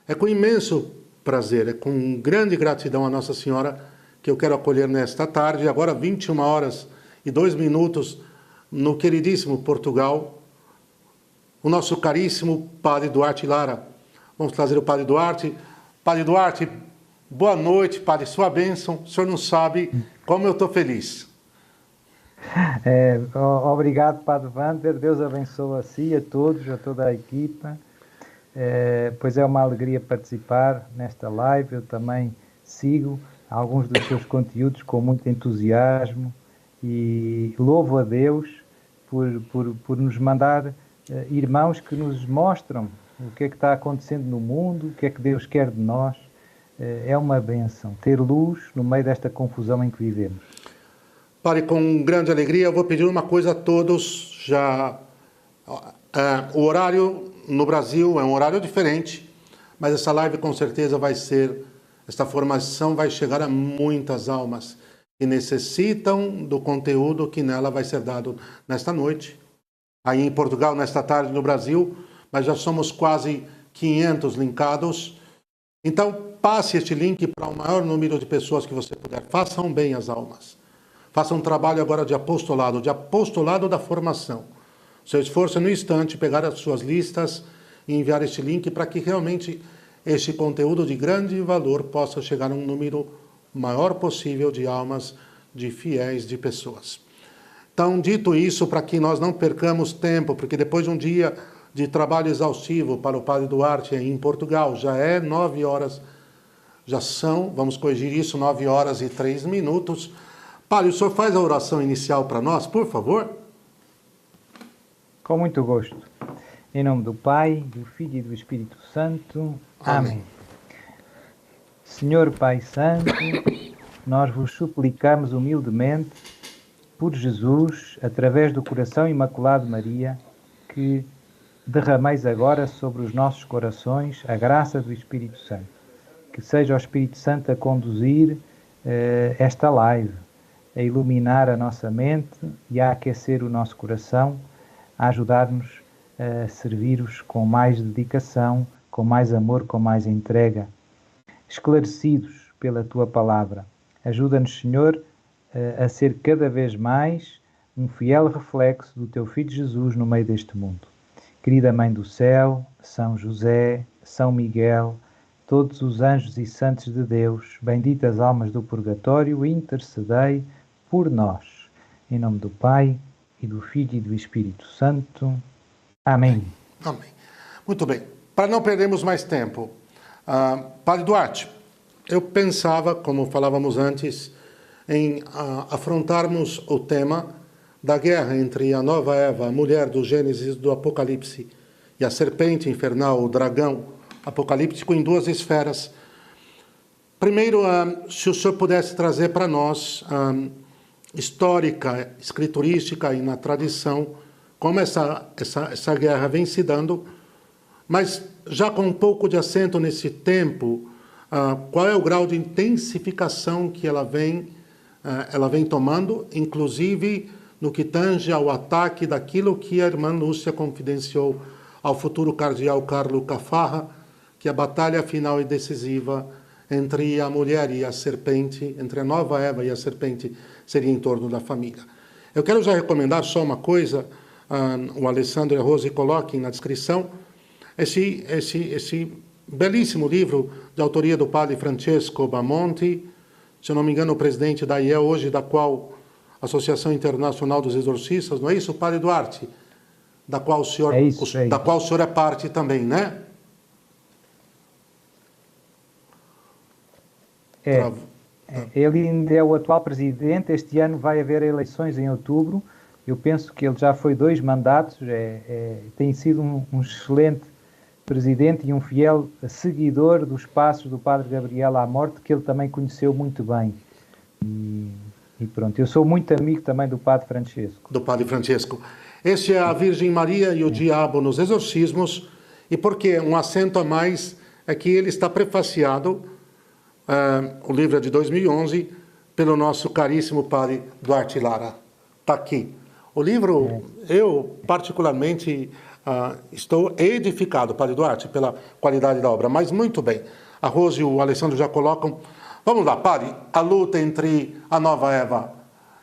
É com imenso prazer, é com grande gratidão a Nossa Senhora que eu quero acolher nesta tarde, agora 21h02, no queridíssimo Portugal, o nosso caríssimo Padre Duarte Lara. Vamos trazer o Padre Duarte. Padre Duarte, boa noite, Padre, sua bênção. O senhor não sabe como eu estou feliz. Obrigado, Padre Wander. Deus abençoe a si, a todos, a toda a equipa. Pois é uma alegria participar nesta live. Eu também sigo alguns dos seus conteúdos com muito entusiasmo e louvo a Deus por nos mandar irmãos que nos mostram o que é que está acontecendo no mundo, o que é que Deus quer de nós. É uma bênção ter luz no meio desta confusão em que vivemos. Padre, com grande alegria, eu vou pedir uma coisa a todos. O horário no Brasil é um horário diferente, mas essa live com certeza esta formação vai chegar a muitas almas que necessitam do conteúdo que nela vai ser dado nesta noite. Aí em Portugal, nesta tarde no Brasil, mas já somos quase 500 linkados. Então, passe este link para o maior número de pessoas que você puder. Façam bem as almas. Façam um trabalho agora de apostolado da formação. Seu esforço é no instante pegar as suas listas e enviar este link para que realmente este conteúdo de grande valor possa chegar a um número maior possível de almas, de fiéis, de pessoas. Então, dito isso, para que nós não percamos tempo, porque depois de um dia de trabalho exaustivo para o Padre Duarte em Portugal, já é 9h, vamos corrigir isso, 9h03. Padre, o senhor faz a oração inicial para nós, por favor? Com muito gosto. Em nome do Pai, do Filho e do Espírito Santo. Amém. Senhor Pai Santo, nós vos suplicamos humildemente, por Jesus, através do coração imaculado de Maria, que derrameis agora sobre os nossos corações a graça do Espírito Santo. Que seja o Espírito Santo a conduzir esta live, a iluminar a nossa mente e a aquecer o nosso coração, a ajudar-nos a servir-vos com mais dedicação, com mais amor, com mais entrega, esclarecidos pela Tua Palavra. Ajuda-nos, Senhor, a ser cada vez mais um fiel reflexo do Teu Filho Jesus no meio deste mundo. Querida Mãe do Céu, São José, São Miguel, todos os anjos e santos de Deus, benditas almas do purgatório, intercedei por nós. Em nome do Pai, e do Filho e do Espírito Santo. Amém. Amém. Muito bem. Para não perdermos mais tempo, Padre Duarte, eu pensava, como falávamos antes, em afrontarmos o tema da guerra entre a nova Eva, a mulher do Gênesis do Apocalipse, e a serpente infernal, o dragão apocalíptico, em duas esferas. Primeiro, se o senhor pudesse trazer para nós histórica, escriturística e na tradição, como essa guerra vem se dando, mas já com um pouco de acento nesse tempo, qual é o grau de intensificação que ela vem tomando, inclusive no que tange ao ataque daquilo que a irmã Lúcia confidenciou ao futuro cardeal Carlo Caffarra, que a batalha final e decisiva entre a mulher e a serpente, entre a nova Eva e a serpente, seria em torno da família. Eu quero já recomendar só uma coisa, o Alessandro e a Rose coloquem na descrição, esse belíssimo livro de autoria do padre Francesco Bamonti, se eu não me engano o presidente da IEL hoje, da qual Associação Internacional dos Exorcistas, não é isso, Padre Duarte? Da qual o senhor é parte também, né? Ele ainda é o atual presidente. Este ano vai haver eleições em outubro. Eu penso que ele já foi 2 mandatos. Tem sido um excelente presidente e um fiel seguidor dos passos do Padre Gabriel à Morte, que ele também conheceu muito bem. E pronto, eu sou muito amigo também do Padre Francesco. Do Padre Francesco. Este é a Virgem Maria e o Diabo nos Exorcismos. E porque um acento a mais é que ele está prefaciado, o livro é de 2011, pelo nosso caríssimo Padre Duarte Lara. Está aqui. O livro, eu particularmente Estou edificado, Padre Duarte, pela qualidade da obra. Mas muito bem, a Rose e o Alessandro já colocam. Vamos lá, Padre, a luta entre a nova Eva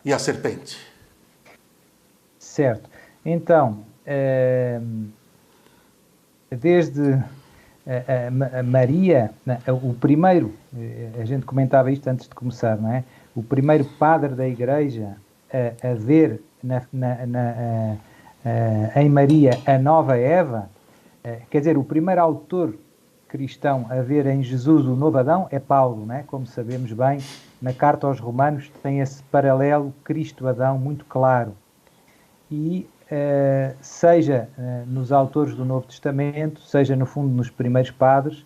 e a serpente. Certo. Então, desde a Maria, o primeiro, a gente comentava isto antes de começar, não é? O primeiro padre da Igreja a ver em Maria a nova Eva, quer dizer, o primeiro autor cristão a ver em Jesus o novo Adão é Paulo, não é? Como sabemos bem, na carta aos Romanos tem esse paralelo Cristo-Adão muito claro. E seja nos autores do Novo Testamento, seja no fundo nos primeiros padres,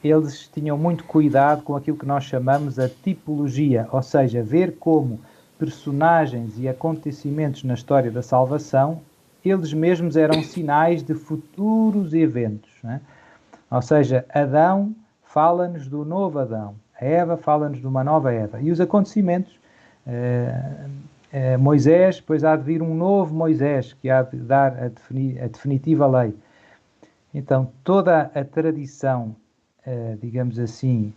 eles tinham muito cuidado com aquilo que nós chamamos a tipologia, ou seja, ver como personagens e acontecimentos na história da salvação, eles mesmos eram sinais de futuros eventos, não é? Ou seja, Adão fala-nos do novo Adão, a Eva fala-nos de uma nova Eva, e os acontecimentos, Moisés, depois há de vir um novo Moisés, que há de dar a definitiva lei. Então, toda a tradição, digamos assim,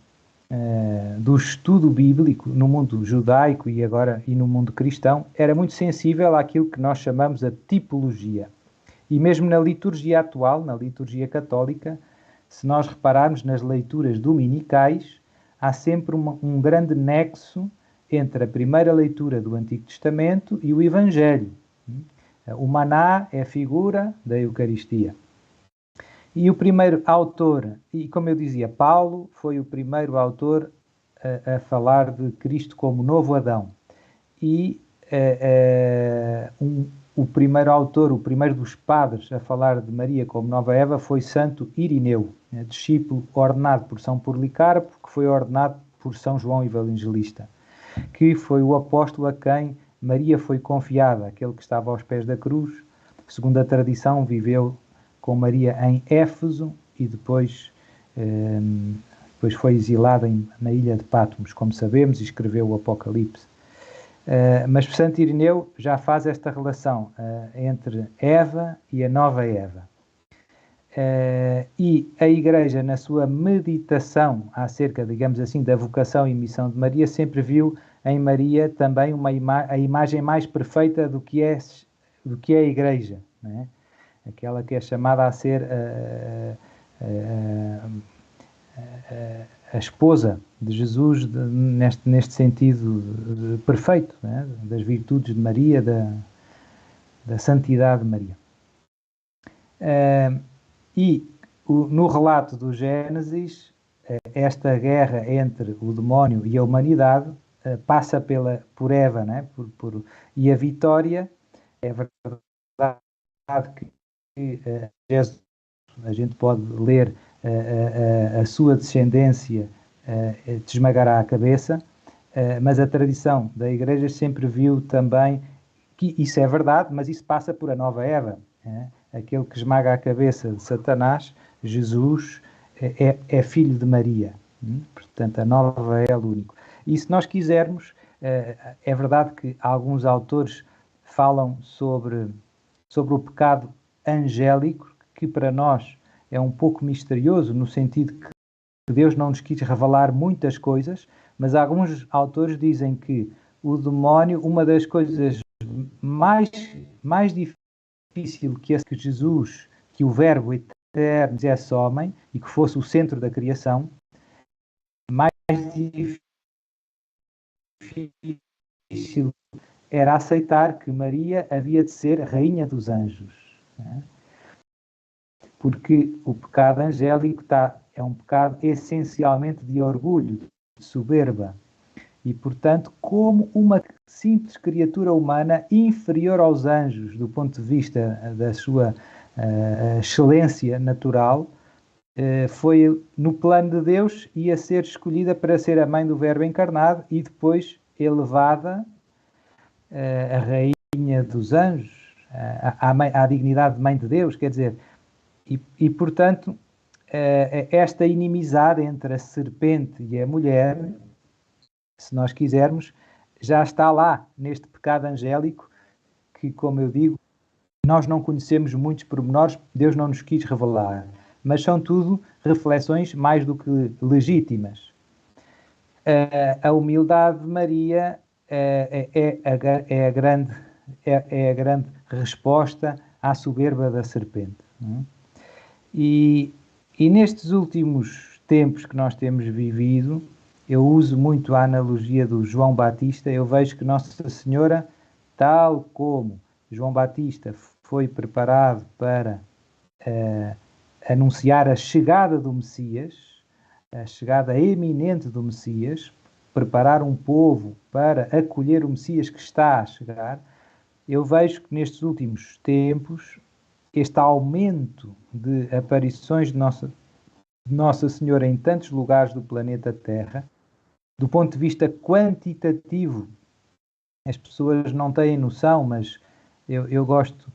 do estudo bíblico no mundo judaico e agora e no mundo cristão, era muito sensível àquilo que nós chamamos a tipologia. E mesmo na liturgia atual, na liturgia católica, se nós repararmos nas leituras dominicais, há sempre um grande nexo entre a primeira leitura do Antigo Testamento e o Evangelho. O maná é a figura da Eucaristia. E o primeiro autor, e como eu dizia, Paulo foi o primeiro autor a falar de Cristo como novo Adão. E o primeiro autor, o primeiro dos padres a falar de Maria como nova Eva foi Santo Irineu, discípulo ordenado por São Policarpo, que foi ordenado por São João Evangelista, que foi o apóstolo a quem Maria foi confiada, aquele que estava aos pés da cruz. Segundo a tradição, viveu com Maria em Éfeso e depois foi exilado na ilha de Patmos, como sabemos, e escreveu o Apocalipse. Mas Santo Irineu já faz esta relação entre Eva e a nova Eva. E a Igreja, na sua meditação acerca, digamos assim, da vocação e missão de Maria, sempre viu em Maria também a imagem mais perfeita do que é a Igreja, não é? Aquela que é chamada a ser a esposa de Jesus neste sentido perfeito, né? Das virtudes de Maria, da santidade de Maria. No relato do Gênesis, esta guerra entre o demónio e a humanidade passa por Eva, né? E a vitória é verdade que Jesus, a gente pode ler a sua descendência te esmagará a cabeça, mas a tradição da Igreja sempre viu também que isso é verdade, mas isso passa por a nova Eva. Aquele que esmaga a cabeça de Satanás, Jesus, é filho de Maria. Portanto, a nova é o único. E se nós quisermos, é verdade que alguns autores falam sobre o pecado angélico, que para nós é um pouco misterioso, no sentido que Deus não nos quis revelar muitas coisas, mas alguns autores dizem que o demónio, uma das coisas mais difícil que Jesus, que o Verbo eterno fizesse homem e que fosse o centro da criação, mais difícil era aceitar que Maria havia de ser rainha dos anjos, né? Porque o pecado angélico é um pecado essencialmente de orgulho, de soberba. E, portanto, como uma simples criatura humana inferior aos anjos, do ponto de vista da sua excelência natural, foi no plano de Deus, ia ser escolhida para ser a mãe do Verbo encarnado e depois elevada a rainha dos anjos, à dignidade de mãe de Deus, quer dizer, e portanto, esta inimizade entre a serpente e a mulher, se nós quisermos, já está lá neste pecado angélico que, como eu digo, nós não conhecemos muitos pormenores, Deus não nos quis revelar, mas são tudo reflexões mais do que legítimas. A humildade de Maria é a grande resposta à soberba da serpente. Não é? E nestes últimos tempos que nós temos vivido, eu uso muito a analogia do João Batista. Eu vejo que Nossa Senhora, tal como João Batista foi preparado para anunciar a chegada do Messias, a chegada eminente do Messias, preparar um povo para acolher o Messias que está a chegar, eu vejo que nestes últimos tempos este aumento de aparições de Nossa Senhora em tantos lugares do planeta Terra, do ponto de vista quantitativo, as pessoas não têm noção, mas eu gosto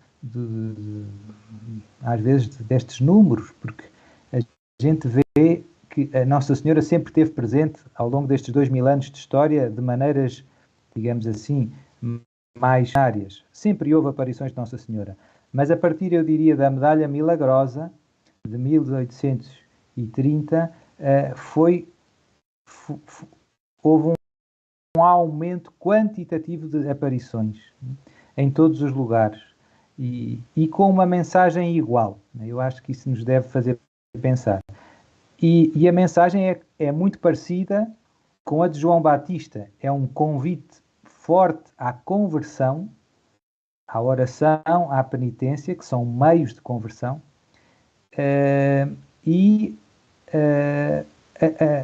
às vezes destes números, porque a gente vê que a Nossa Senhora sempre esteve presente ao longo destes 2000 anos de história de maneiras, digamos assim, mais áreas. Sempre houve aparições de Nossa Senhora. Mas a partir, eu diria, da Medalha Milagrosa, de 1830, houve um aumento quantitativo de aparições em todos os lugares e com uma mensagem igual. Eu acho que isso nos deve fazer pensar. E a mensagem é muito parecida com a de João Batista. É um convite forte à conversão, à oração, à penitência, que são meios de conversão,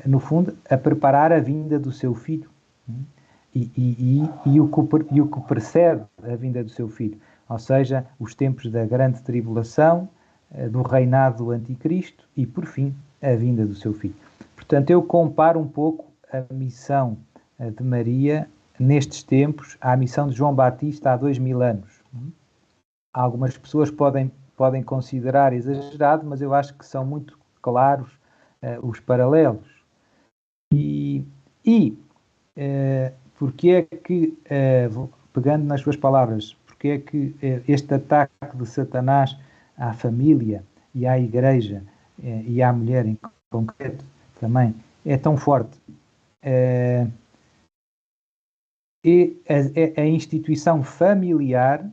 no fundo, a preparar a vinda do seu filho. E o que precede a vinda do seu filho, ou seja, os tempos da grande tribulação, do reinado do anticristo e, por fim, a vinda do seu filho. Portanto, eu comparo um pouco a missão de Maria nestes tempos à missão de João Batista há 2000 anos. Algumas pessoas podem considerar exagerado, mas eu acho que são muito claros os paralelos. Porque é que, pegando nas suas palavras, porque é que este ataque de Satanás à família e à igreja e à mulher em concreto também é tão forte? E a instituição familiar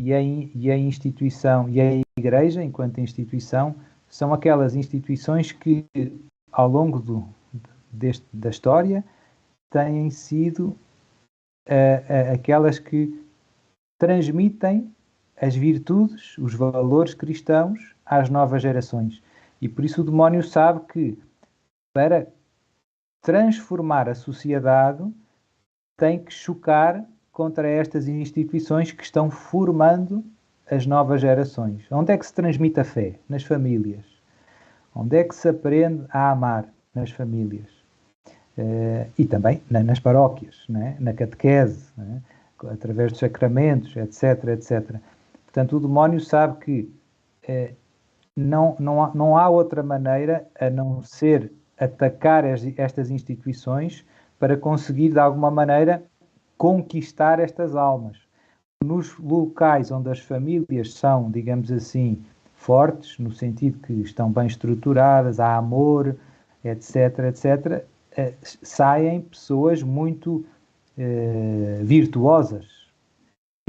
e a instituição e a igreja, enquanto instituição, são aquelas instituições que, ao longo da história, têm sido aquelas que transmitem as virtudes, os valores cristãos às novas gerações. E por isso o demónio sabe que, para transformar a sociedade, tem que chocar contra estas instituições que estão formando as novas gerações. Onde é que se transmite a fé? Nas famílias. Onde é que se aprende a amar? Nas famílias. E também nas paróquias, né? Na catequese, né? Através dos sacramentos, etc, etc. Portanto, o demónio sabe que não há outra maneira a não ser atacar estas instituições para conseguir, de alguma maneira, conquistar estas almas. Nos locais onde as famílias são, digamos assim, fortes, no sentido que estão bem estruturadas, há amor, etc, etc, saem pessoas muito virtuosas.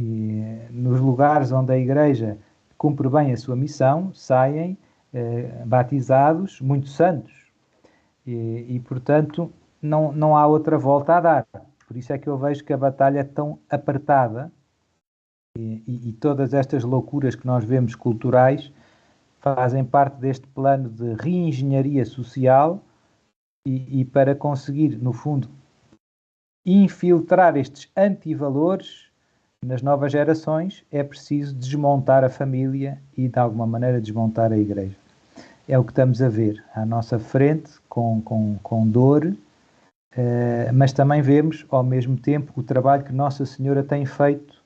E nos lugares onde a Igreja cumpre bem a sua missão, saem batizados, muito santos. E portanto, não há outra volta a dar. Por isso é que eu vejo que a batalha é tão apertada e todas estas loucuras que nós vemos culturais fazem parte deste plano de reengenharia social e para conseguir, no fundo, infiltrar estes antivalores nas novas gerações, é preciso desmontar a família e, de alguma maneira, desmontar a Igreja. É o que estamos a ver à nossa frente, com dor, mas também vemos, ao mesmo tempo, o trabalho que Nossa Senhora tem feito.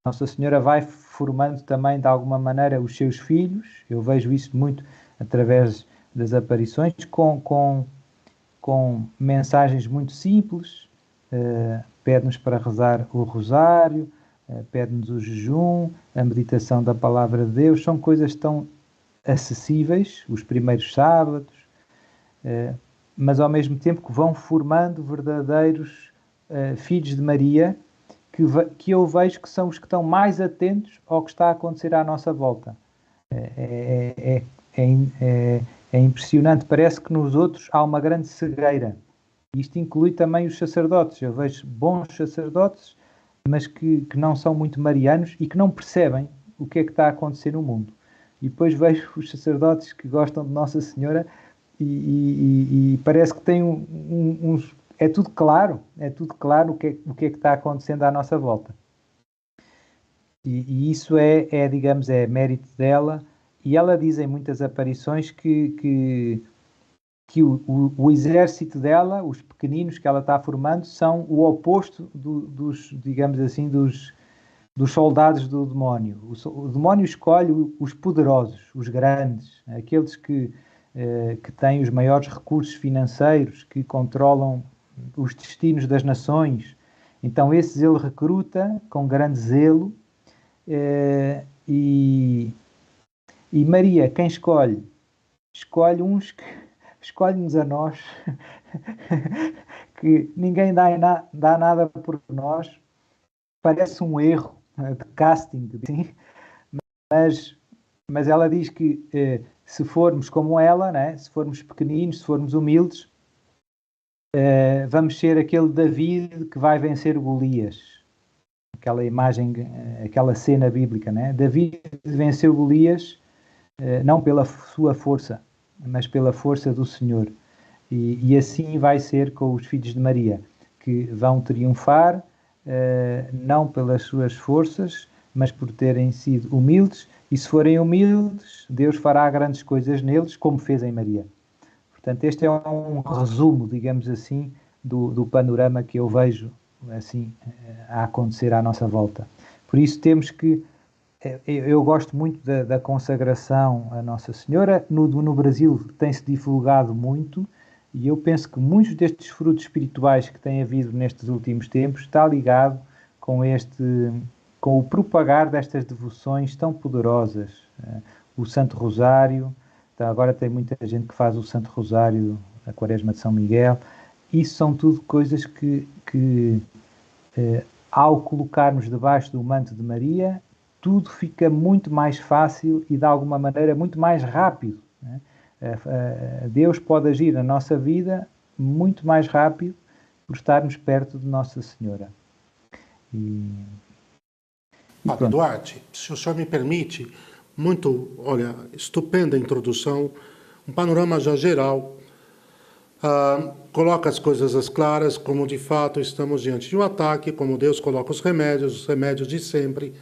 Nossa Senhora vai formando também, de alguma maneira, os seus filhos. Eu vejo isso muito através das aparições, com mensagens muito simples. Pede-nos para rezar o rosário, pede-nos o jejum, a meditação da palavra de Deus, são coisas tão acessíveis, os primeiros sábados, mas ao mesmo tempo que vão formando verdadeiros filhos de Maria, que eu vejo que são os que estão mais atentos ao que está a acontecer à nossa volta. É impressionante, parece que nos outros há uma grande cegueira. Isto inclui também os sacerdotes. Eu vejo bons sacerdotes, mas que não são muito marianos e que não percebem o que é que está a acontecer no mundo. E depois vejo os sacerdotes que gostam de Nossa Senhora e parece que têm uns... É tudo claro o que é que está acontecendo à nossa volta. E isso digamos, é mérito dela. E ela diz em muitas aparições que o exército dela, os pequeninos que ela está formando, são o oposto dos, digamos assim, dos soldados do demónio. O demónio escolhe os poderosos, os grandes, aqueles que têm os maiores recursos financeiros, que controlam os destinos das nações. Então esses ele recruta com grande zelo, e Maria, quem escolhe? Escolhe-nos a nós, que ninguém dá nada por nós. Parece um erro de casting, assim, mas ela diz que se formos como ela, né, se formos pequeninos, se formos humildes, vamos ser aquele David que vai vencer Golias. Aquela imagem, aquela cena bíblica, né? David venceu Golias não pela sua força, mas pela força do Senhor. E assim vai ser com os filhos de Maria, que vão triunfar, não pelas suas forças, mas por terem sido humildes, e se forem humildes, Deus fará grandes coisas neles, como fez em Maria. Portanto, este é um resumo, digamos assim, do panorama que eu vejo assim a acontecer à nossa volta. Por isso temos que... Eu gosto muito da consagração a Nossa Senhora. No Brasil tem-se divulgado muito, e eu penso que muitos destes frutos espirituais que tem havido nestes últimos tempos está ligado com o propagar destas devoções tão poderosas. O Santo Rosário, então agora tem muita gente que faz o Santo Rosário, a Quaresma de São Miguel. Isso são tudo coisas que ao colocarmos debaixo do manto de Maria, tudo fica muito mais fácil e de alguma maneira muito mais rápido, né? Deus pode agir na nossa vida muito mais rápido por estarmos perto de Nossa Senhora. Padre Duarte, se o senhor me permite, estupenda introdução, um panorama já geral, coloca as coisas às claras, como de fato estamos diante de um ataque, como Deus coloca os remédios de sempre,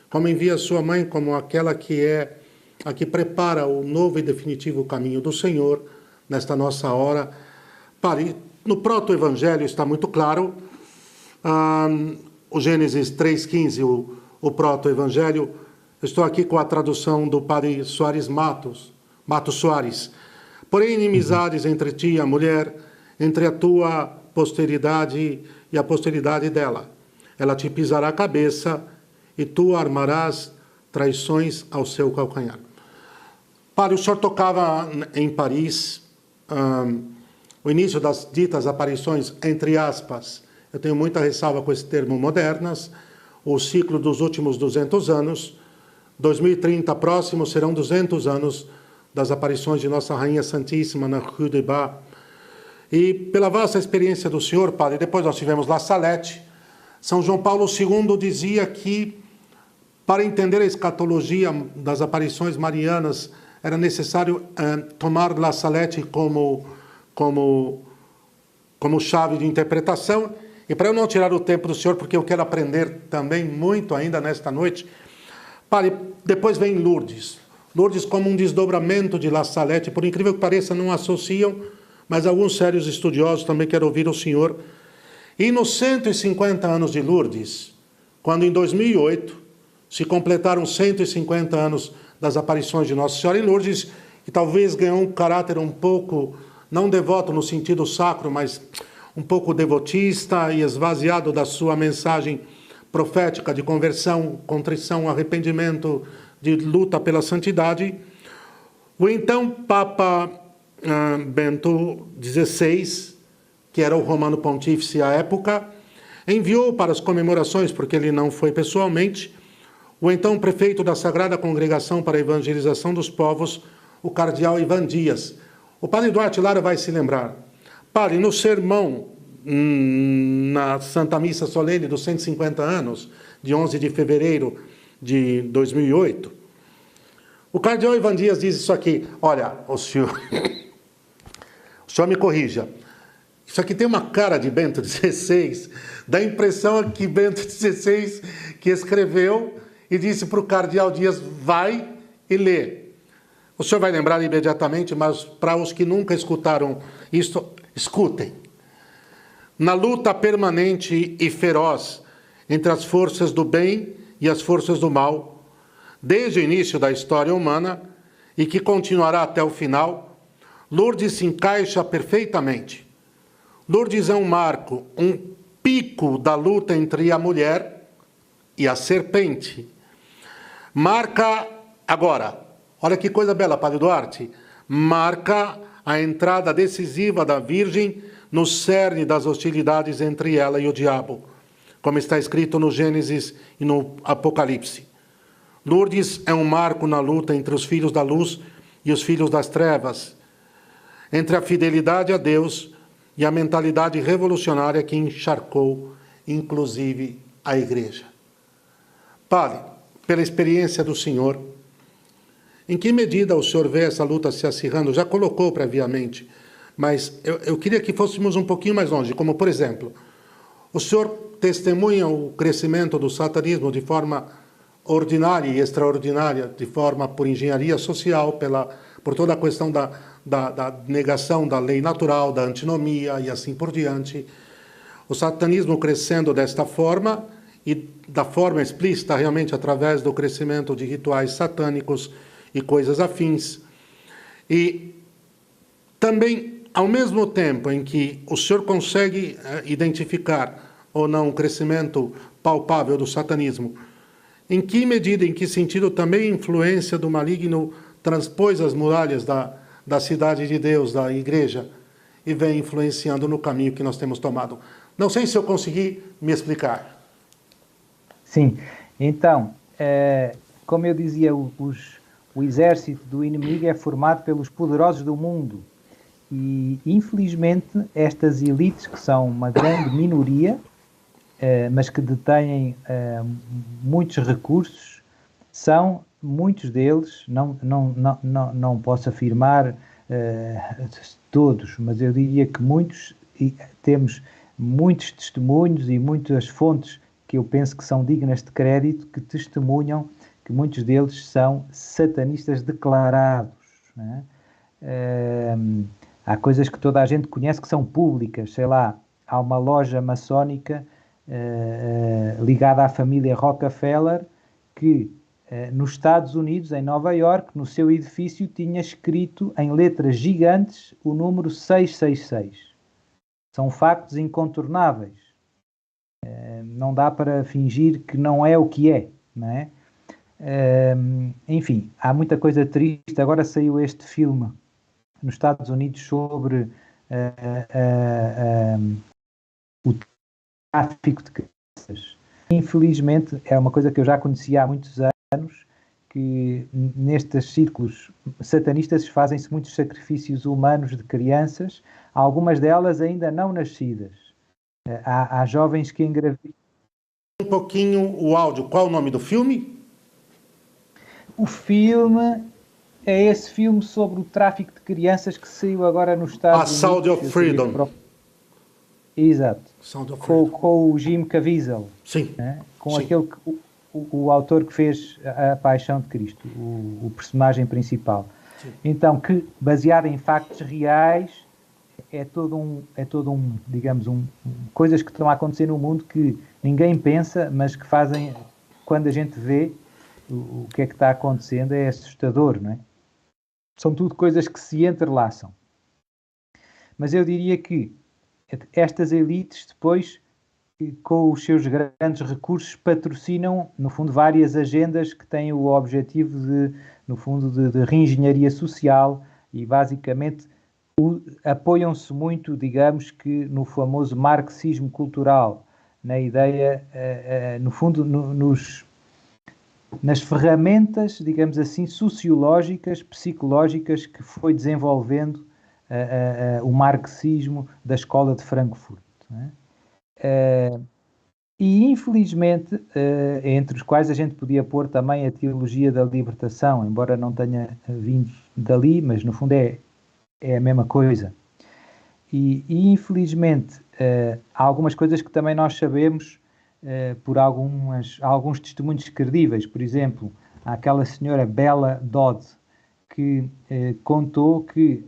como envia sua mãe como aquela a que prepara o novo e definitivo caminho do Senhor nesta nossa hora. No proto-evangelho está muito claro, o Gênesis 3,15, o proto-evangelho. Estou aqui com a tradução do padre Matos Soares. Porém, inimizades entre ti e a mulher, entre a tua posteridade e a posteridade dela. Ela te pisará a cabeça e tu armarás traições ao seu calcanhar. Padre, o senhor tocava em Paris, o início das ditas aparições, entre aspas, eu tenho muita ressalva com esse termo, modernas, o ciclo dos últimos 200 anos, 2030 próximo serão 200 anos das aparições de Nossa Rainha Santíssima na Rue de Bar. E pela vasta experiência do senhor, padre, depois nós tivemos La Salette, São João Paulo II dizia que para entender a escatologia das aparições marianas era necessário tomar La Salette como chave de interpretação. E para eu não tirar o tempo do senhor, porque eu quero aprender também muito ainda nesta noite, depois vem Lourdes. Lourdes como um desdobramento de La Salette, por incrível que pareça, não associam, mas alguns sérios estudiosos também querem ouvir o senhor. E nos 150 anos de Lourdes, quando em 2008 se completaram 150 anos das aparições de Nossa Senhora em Lourdes, que talvez ganhou um caráter um pouco, não devoto no sentido sacro, mas um pouco devotista e esvaziado da sua mensagem profética de conversão, contrição, arrependimento, de luta pela santidade, o então Papa Bento XVI, que era o romano pontífice à época, enviou para as comemorações, porque ele não foi pessoalmente, o então prefeito da Sagrada Congregação para a Evangelização dos Povos, o cardeal Ivan Dias. O padre Duarte Lara vai se lembrar. Padre, no sermão na Santa Missa Solene dos 150 anos, de 11 de fevereiro de 2008, o cardeal Ivan Dias diz isso aqui: olha, o senhor me corrija, isso aqui tem uma cara de Bento XVI, dá a impressão que Bento XVI que escreveu e disse para o cardeal Dias, vai e lê. O senhor vai lembrar imediatamente, mas para os que nunca escutaram isso, escutem. Na luta permanente e feroz entre as forças do bem e as forças do mal, desde o início da história humana e que continuará até o final, Lourdes se encaixa perfeitamente. Lourdes é um marco, um pico da luta entre a mulher e a serpente. Marca, agora, olha que coisa bela, Padre Duarte, marca a entrada decisiva da Virgem no cerne das hostilidades entre ela e o diabo, como está escrito no Gênesis e no Apocalipse. Lourdes é um marco na luta entre os filhos da luz e os filhos das trevas, entre a fidelidade a Deus e a mentalidade revolucionária que encharcou, inclusive, a Igreja. Padre, pela experiência do senhor, em que medida o senhor vê essa luta se acirrando? Já colocou previamente, mas eu queria que fôssemos um pouquinho mais longe, como, por exemplo, o senhor testemunha o crescimento do satanismo de forma ordinária e extraordinária, de forma por engenharia social, por toda a questão da negação da lei natural, da antinomia e assim por diante. O satanismo crescendo desta forma e da forma explícita realmente através do crescimento de rituais satânicos e coisas afins. E também, ao mesmo tempo em que o senhor consegue identificar ou não o crescimento palpável do satanismo, em que medida, em que sentido também a influência do maligno transpôs as muralhas da cidade de Deus, da Igreja, e vem influenciando no caminho que nós temos tomado? Não sei se eu consegui me explicar. Sim, então, como eu dizia, o exército do inimigo é formado pelos poderosos do mundo e, infelizmente, estas elites, que são uma grande minoria, mas que detêm muitos recursos, são muitos deles, não posso afirmar todos, mas eu diria que muitos, e temos muitos testemunhos e muitas fontes que eu penso que são dignas de crédito, que testemunham que muitos deles são satanistas declarados, né? Há coisas que toda a gente conhece que são públicas, sei lá, há uma loja maçónica ligada à família Rockefeller que nos Estados Unidos, em Nova York, no seu edifício tinha escrito em letras gigantes o número 666. São factos incontornáveis. Não dá para fingir que não é o que é, não é? Enfim, há muita coisa triste. Agora saiu este filme nos Estados Unidos sobre o tráfico de crianças. Infelizmente, é uma coisa que eu já conhecia há muitos anos, que nestes círculos satanistas fazem-se muitos sacrifícios humanos de crianças, algumas delas ainda não nascidas. Há jovens que engravidam. Um pouquinho o áudio. Qual o nome do filme? O filme é esse filme sobre o tráfico de crianças que saiu agora nos Estados Unidos. A Sound of Freedom. Exato. Sound of Freedom. Com o Jim Caviezel. Sim. Né? Com Sim. aquele o autor que fez a Paixão de Cristo, o personagem principal. Sim. Então, que baseado em factos reais, é todo um digamos, coisas que estão a acontecer no mundo que ninguém pensa, mas que fazem, quando a gente vê o que é que está acontecendo, é assustador, não é? São tudo coisas que se entrelaçam. Mas eu diria que estas elites depois com os seus grandes recursos, patrocinam, no fundo, várias agendas que têm o objetivo no fundo, de reengenharia social e, basicamente, apoiam-se muito, digamos que, no famoso marxismo cultural, na ideia, no fundo, nas ferramentas, digamos assim, sociológicas, psicológicas que foi desenvolvendo o marxismo da escola de Frankfurt. Não é? E, infelizmente, entre os quais a gente podia pôr também a teologia da libertação, embora não tenha vindo dali, mas no fundo é a mesma coisa. E infelizmente, há algumas coisas que também nós sabemos por alguns testemunhos credíveis. Por exemplo, há aquela senhora Bella Dodd, que contou que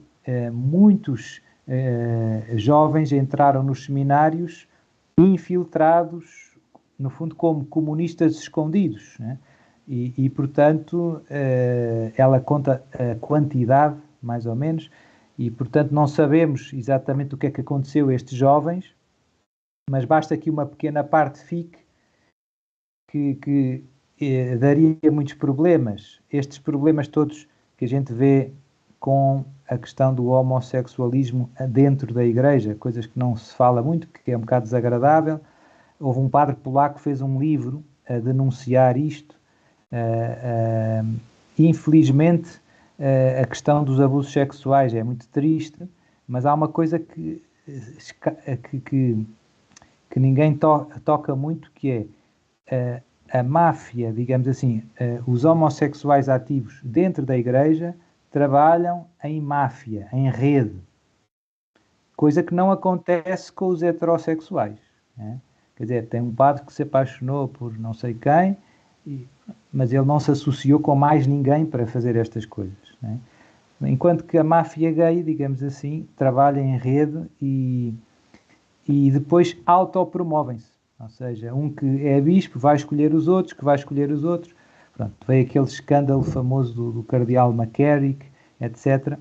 muitos jovens entraram nos seminários infiltrados, no fundo, como comunistas escondidos, né? E, portanto, ela conta a quantidade, mais ou menos, e, portanto, não sabemos exatamente o que é que aconteceu a estes jovens, mas basta que uma pequena parte fique que daria muitos problemas. Estes problemas todos que a gente vê com a questão do homossexualismo dentro da igreja, coisas que não se fala muito, que é um bocado desagradável. Houve um padre polaco que fez um livro a denunciar isto. Infelizmente, a questão dos abusos sexuais é muito triste, mas há uma coisa que ninguém toca muito, que é a máfia, digamos assim, os homossexuais ativos dentro da igreja trabalham em máfia, em rede, coisa que não acontece com os heterossexuais, né? Quer dizer, tem um padre que se apaixonou por não sei quem, mas ele não se associou com mais ninguém para fazer estas coisas, né? Enquanto que a máfia gay, digamos assim, trabalha em rede e depois autopromovem-se. Ou seja, um que é bispo vai escolher os outros, que vai escolher os outros. Pronto, veio aquele escândalo famoso do cardeal McCarrick, etc.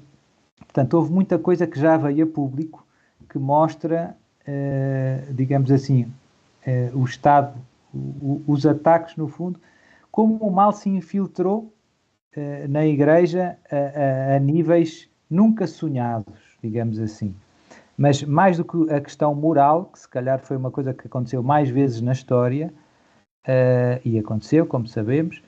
Portanto, houve muita coisa que já veio a público que mostra, digamos assim, o Estado, os ataques, no fundo, como o mal se infiltrou na Igreja a níveis nunca sonhados, digamos assim. Mas mais do que a questão moral, que se calhar foi uma coisa que aconteceu mais vezes na história, e aconteceu, como sabemos,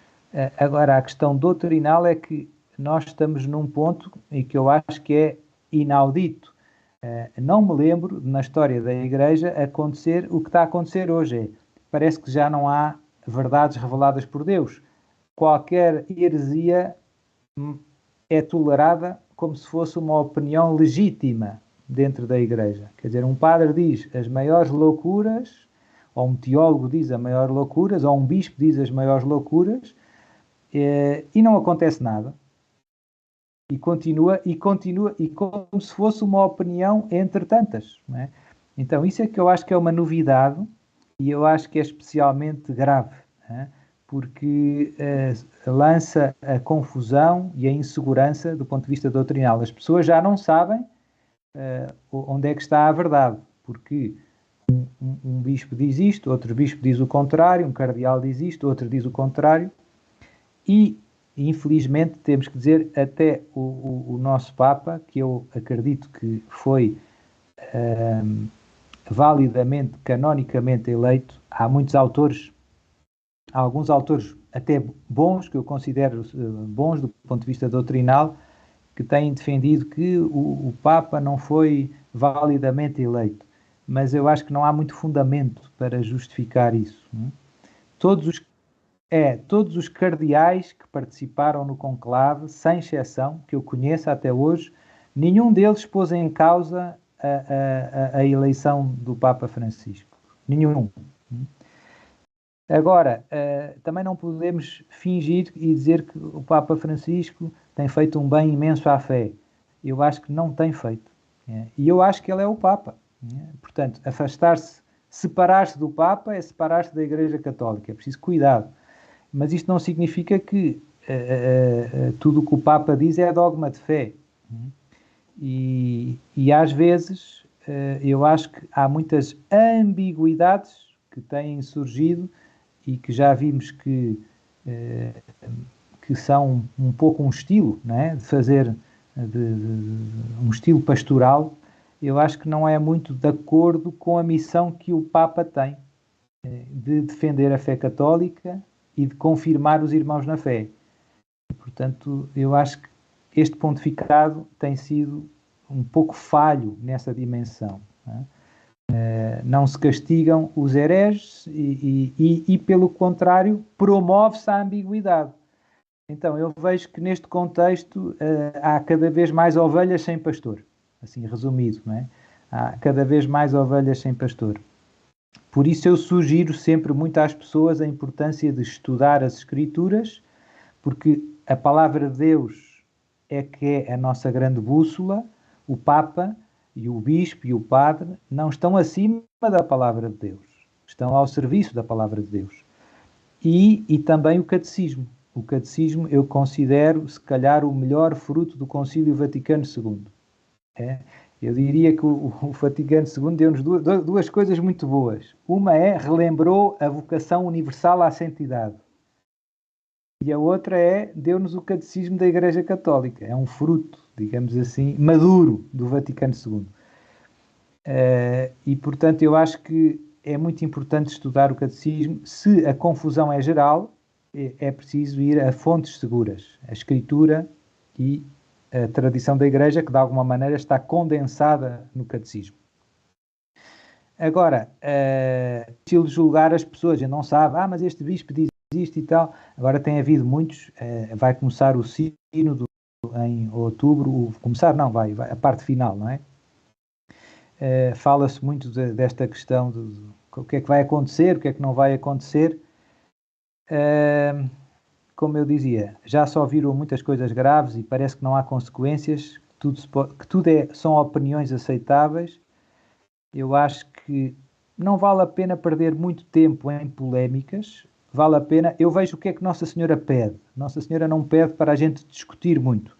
agora a questão doutrinal é que nós estamos num ponto em que eu acho que é inaudito. Não me lembro, na história da Igreja, acontecer o que está a acontecer hoje. Parece que já não há verdades reveladas por Deus. Qualquer heresia é tolerada como se fosse uma opinião legítima dentro da igreja. Quer dizer, um padre diz as maiores loucuras, ou um teólogo diz as maiores loucuras, ou um bispo diz as maiores loucuras, e não acontece nada. E continua como se fosse uma opinião entre tantas, não é? Então, isso é que eu acho que é uma novidade, e eu acho que é especialmente grave, não é? Porque lança a confusão e a insegurança do ponto de vista doutrinal. As pessoas já não sabem onde é que está a verdade, porque um bispo diz isto, outro bispo diz o contrário, um cardeal diz isto, outro diz o contrário, e infelizmente temos que dizer até o nosso Papa, que eu acredito que foi validamente, canonicamente eleito. Há muitos autores, há alguns autores até bons, que eu considero bons do ponto de vista doutrinal, que têm defendido que o Papa não foi validamente eleito. Mas eu acho que não há muito fundamento para justificar isso, não é? Todos os cardeais que participaram no conclave, sem exceção, que eu conheço até hoje, nenhum deles pôs em causa a eleição do Papa Francisco. Nenhum. Agora, também não podemos fingir e dizer que o Papa Francisco tem feito um bem imenso à fé. Eu acho que não tem feito. E eu acho que ele é o Papa. Portanto, separar-se do Papa é separar-se da Igreja Católica. É preciso cuidado. Mas isto não significa que tudo o que o Papa diz é dogma de fé. E às vezes eu acho que há muitas ambiguidades que têm surgido e que já vimos que são um pouco um estilo, não é? De fazer um estilo pastoral, eu acho que não é muito de acordo com a missão que o Papa tem, de defender a fé católica e de confirmar os irmãos na fé. Portanto, eu acho que este pontificado tem sido um pouco falho nessa dimensão. Não se castigam os hereges e, pelo contrário, promove-se a ambiguidade. Então, eu vejo que neste contexto há cada vez mais ovelhas sem pastor. Assim, resumido, não é? Há cada vez mais ovelhas sem pastor. Por isso eu sugiro sempre muito às pessoas a importância de estudar as Escrituras, porque a palavra de Deus é que é a nossa grande bússola. O Papa e o Bispo e o Padre não estão acima da palavra de Deus. Estão ao serviço da palavra de Deus. E também o Catecismo. O Catecismo eu considero, se calhar, o melhor fruto do Concílio Vaticano II. Eu diria que o Vaticano II deu-nos duas coisas muito boas. Uma relembrou a vocação universal à santidade. E a outra deu-nos o Catecismo da Igreja Católica. É um fruto, digamos assim, maduro do Vaticano II. E, portanto, eu acho que é muito importante estudar o Catecismo. Se a confusão é geral, é preciso ir a fontes seguras. A Escritura e a tradição da Igreja, que de alguma maneira está condensada no Catecismo. Agora, se ele julgar as pessoas, e não sabe, mas este bispo diz isto e tal. Agora tem havido muitos, vai começar o sínodo em outubro, vai, a parte final, não é? Fala-se muito desta questão de o que é que vai acontecer, o que é que não vai acontecer. Como eu dizia, já só viram muitas coisas graves e parece que não há consequências, que tudo são opiniões aceitáveis. Eu acho que não vale a pena perder muito tempo em polémicas, vale a pena. Eu vejo o que é que Nossa Senhora pede. Nossa Senhora não pede para a gente discutir muito,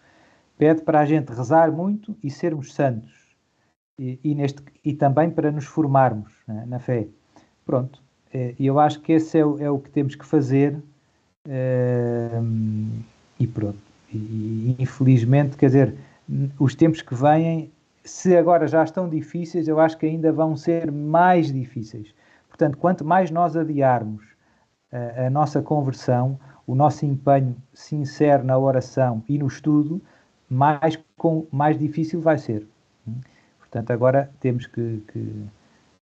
pede para a gente rezar muito e sermos santos, e também para nos formarmos, né, na fé. Pronto, e eu acho que esse é o que temos que fazer. E pronto, e infelizmente, quer dizer, os tempos que vêm, se agora já estão difíceis, eu acho que ainda vão ser mais difíceis. Portanto, quanto mais nós adiarmos a nossa conversão, o nosso empenho sincero na oração e no estudo, mais difícil vai ser. Portanto, agora temos que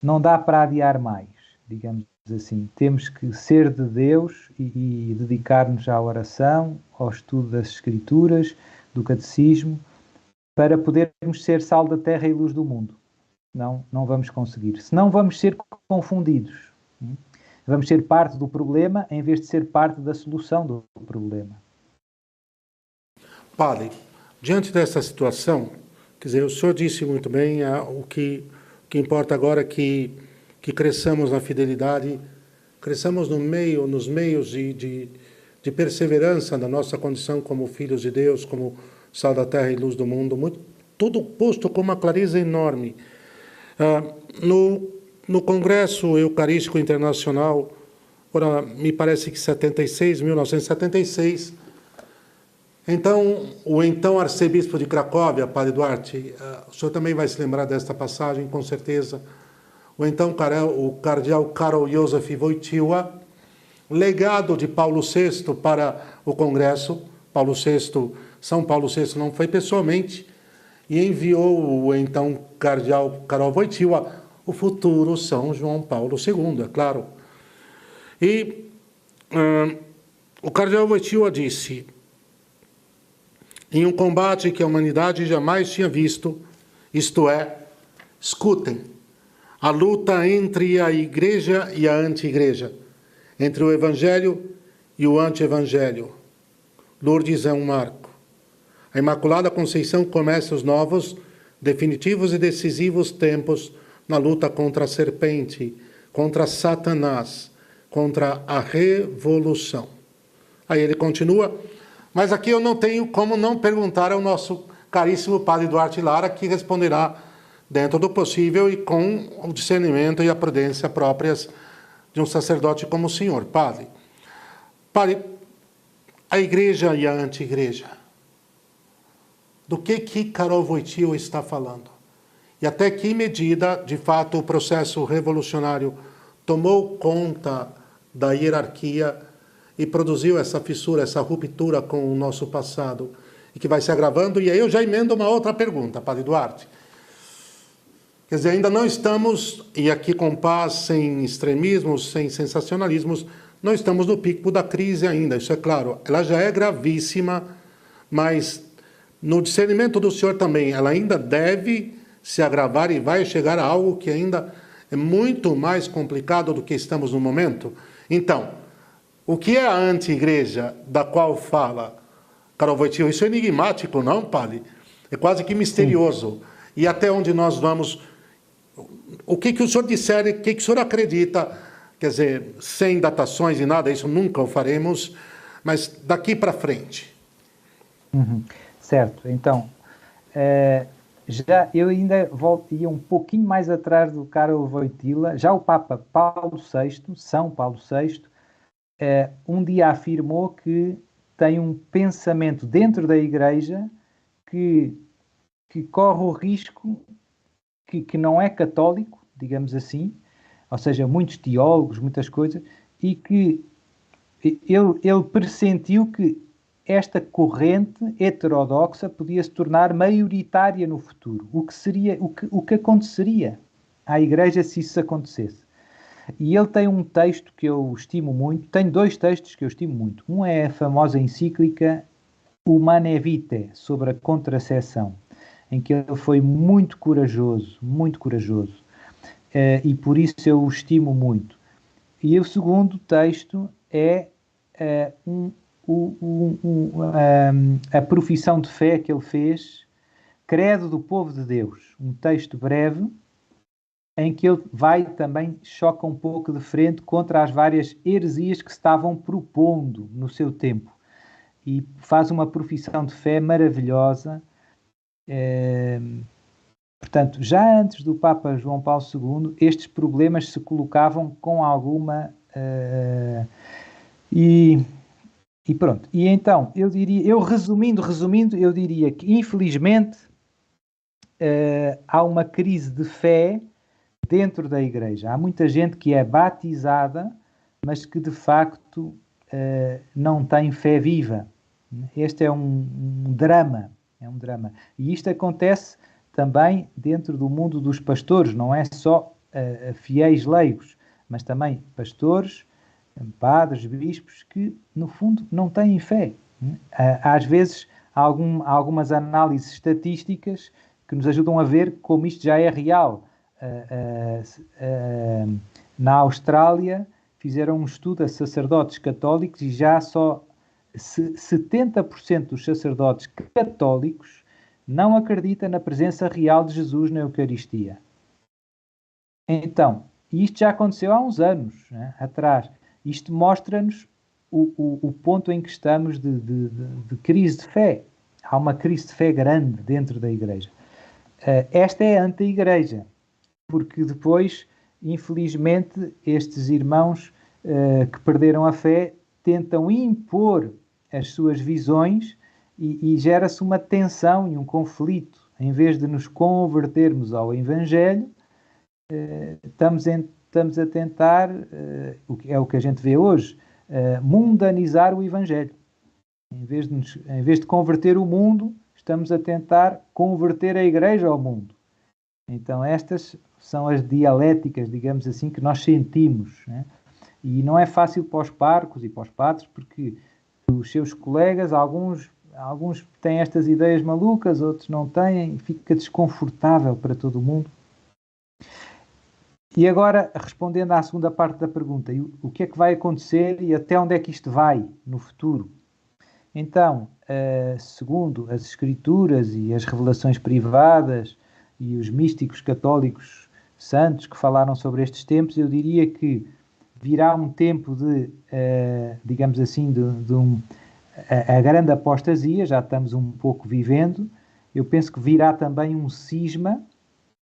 não dá para adiar mais, digamos assim. Temos que ser de Deus e dedicar-nos à oração, ao estudo das Escrituras, do Catecismo, para podermos ser sal da terra e luz do mundo. Não vamos conseguir. Senão vamos ser confundidos. Vamos ser parte do problema em vez de ser parte da solução do problema. Padre, diante dessa situação, quer dizer, o senhor disse muito bem, o que importa agora é que cresçamos na fidelidade, cresçamos nos meios de perseverança da nossa condição como filhos de Deus, como sal da terra e luz do mundo, tudo posto com uma clareza enorme. No Congresso Eucarístico Internacional, me parece que 1976, então, o então arcebispo de Cracóvia, Padre Duarte, o senhor também vai se lembrar desta passagem, com certeza, o então o cardeal Karol Józef Wojtyła, legado de Paulo VI para o Congresso, São Paulo VI não foi pessoalmente, e enviou o então cardeal Karol Wojtyła, o futuro São João Paulo II, é claro. E o cardeal Wojtyła disse: em um combate que a humanidade jamais tinha visto, isto é, escutem, a luta entre a igreja e a anti-igreja, entre o evangelho e o anti-evangelho. Lourdes é um marco. A Imaculada Conceição começa os novos, definitivos e decisivos tempos na luta contra a serpente, contra Satanás, contra a revolução. Aí ele continua, mas aqui eu não tenho como não perguntar ao nosso caríssimo Padre Duarte Lara, que responderá dentro do possível e com o discernimento e a prudência próprias de um sacerdote como o senhor, padre. Padre, a igreja e a anti-igreja. Do que Karol Wojtyła está falando? E até que medida, de fato, o processo revolucionário tomou conta da hierarquia e produziu essa fissura, essa ruptura com o nosso passado, e que vai se agravando. E aí eu já emendo uma outra pergunta, Padre Duarte. Quer dizer, ainda não estamos, e aqui com paz, sem extremismos, sem sensacionalismos, não estamos no pico da crise ainda, isso é claro. Ela já é gravíssima, mas no discernimento do senhor também, ela ainda deve se agravar e vai chegar a algo que ainda é muito mais complicado do que estamos no momento. Então, o que é a anti-igreja da qual fala Karol Wojtyła? Isso é enigmático, não, padre? É quase que misterioso. Sim. E até onde nós vamos... O que o senhor disser, o que o senhor acredita, quer dizer, sem datações e nada, isso nunca o faremos, mas daqui para frente. Certo, então, já eu ainda voltaria um pouquinho mais atrás do Karol Wojtyła. Já o Papa Paulo VI, São Paulo VI, um dia afirmou que tem um pensamento dentro da Igreja que corre o risco, que não é católico, digamos assim, ou seja, muitos teólogos, muitas coisas, e que ele pressentiu que esta corrente heterodoxa podia se tornar maioritária no futuro. O que aconteceria à Igreja se isso acontecesse? E ele tem um texto que eu estimo muito, tem dois textos que eu estimo muito. Um é a famosa encíclica Humanae Vitae, sobre a contracepção, em que ele foi muito corajoso, e por isso eu o estimo muito. E o segundo texto é a profissão de fé que ele fez, Credo do Povo de Deus, um texto breve, em que ele choca um pouco de frente contra as várias heresias que se estavam propondo no seu tempo, e faz uma profissão de fé maravilhosa. Portanto, já antes do Papa João Paulo II, estes problemas se colocavam com alguma... E pronto. E então, resumindo, eu diria que, infelizmente, há uma crise de fé dentro da Igreja. Há muita gente que é batizada, mas que, de facto, não tem fé viva. Este é um drama. É um drama. E isto acontece também dentro do mundo dos pastores, não é só fiéis leigos, mas também pastores, padres, bispos, que, no fundo, não têm fé. Às vezes, há algumas análises estatísticas que nos ajudam a ver como isto já é real. Na Austrália, fizeram um estudo a sacerdotes católicos e já só 70% dos sacerdotes católicos não acreditam na presença real de Jesus na Eucaristia. Então, isto já aconteceu há uns anos, né, atrás. Isto mostra-nos o ponto em que estamos de crise de fé. Há uma crise de fé grande dentro da Igreja. Esta é a anti-Igreja, porque depois, infelizmente, estes irmãos que perderam a fé tentam impor as suas visões e gera-se uma tensão e um conflito. Em vez de nos convertermos ao Evangelho, estamos a tentar, é o que a gente vê hoje, mundanizar o Evangelho. Em vez de converter o mundo, estamos a tentar converter a Igreja ao mundo. Então estas são as dialéticas, digamos assim, que nós sentimos, né? E não é fácil para os párocos e para os padres, porque os seus colegas, alguns têm estas ideias malucas, outros não têm, e fica desconfortável para todo mundo. E agora, respondendo à segunda parte da pergunta, o que é que vai acontecer e até onde é que isto vai no futuro? Então, segundo as Escrituras e as revelações privadas e os místicos católicos santos que falaram sobre estes tempos, eu diria que virá um tempo de, digamos assim, a grande apostasia, já estamos um pouco vivendo. Eu penso que virá também um cisma,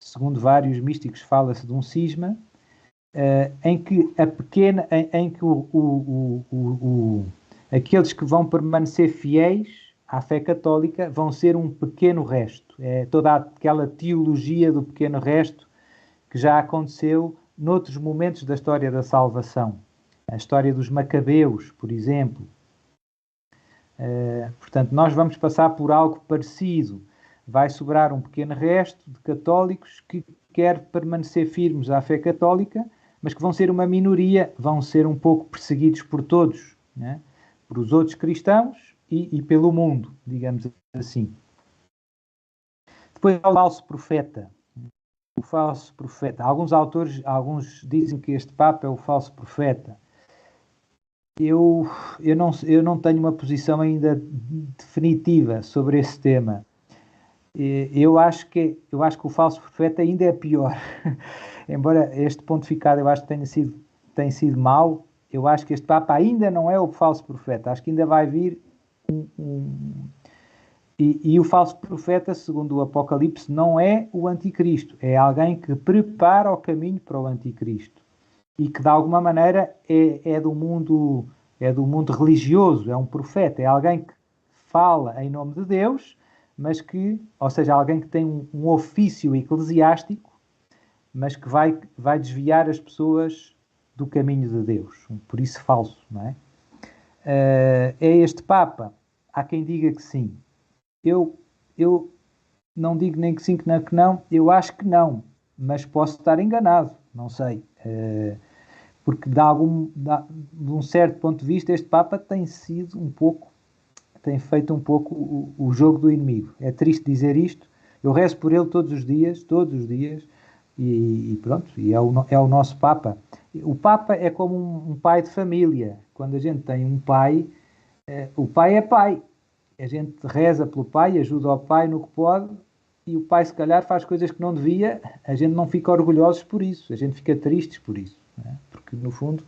segundo vários místicos fala-se de um cisma, em que aqueles que vão permanecer fiéis à fé católica vão ser um pequeno resto. É toda aquela teologia do pequeno resto que já aconteceu noutros momentos da história da salvação. A história dos Macabeus, por exemplo. Portanto, nós vamos passar por algo parecido. Vai sobrar um pequeno resto de católicos que quer permanecer firmes à fé católica, mas que vão ser uma minoria, vão ser um pouco perseguidos por todos, né? Por os outros cristãos e pelo mundo, digamos assim. Depois há o falso profeta. O falso profeta. Alguns dizem que este Papa é o falso profeta. Eu não tenho uma posição ainda definitiva sobre esse tema. Eu acho que o falso profeta ainda é pior. Embora este pontificado eu acho que tenha sido mau, eu acho que este Papa ainda não é o falso profeta. Acho que ainda vai vir E o falso profeta, segundo o Apocalipse, não é o anticristo. É alguém que prepara o caminho para o anticristo. E que, de alguma maneira, é do mundo religioso. É um profeta. É alguém que fala em nome de Deus, mas ou seja, alguém que tem um ofício eclesiástico, mas que vai desviar as pessoas do caminho de Deus. Por isso falso, não é? É este Papa. Há quem diga que sim. Eu não digo nem que sim, que não. Eu acho que não. Mas posso estar enganado. Não sei. Porque de um certo ponto de vista, este Papa tem feito um pouco o jogo do inimigo. É triste dizer isto. Eu rezo por ele todos os dias, e pronto, e é o nosso Papa. O Papa é como um pai de família. Quando a gente tem um pai, o pai é pai. A gente reza pelo pai, ajuda o pai no que pode, e o pai se calhar faz coisas que não devia, a gente não fica orgulhosos por isso, a gente fica tristes por isso, não é? Porque no fundo,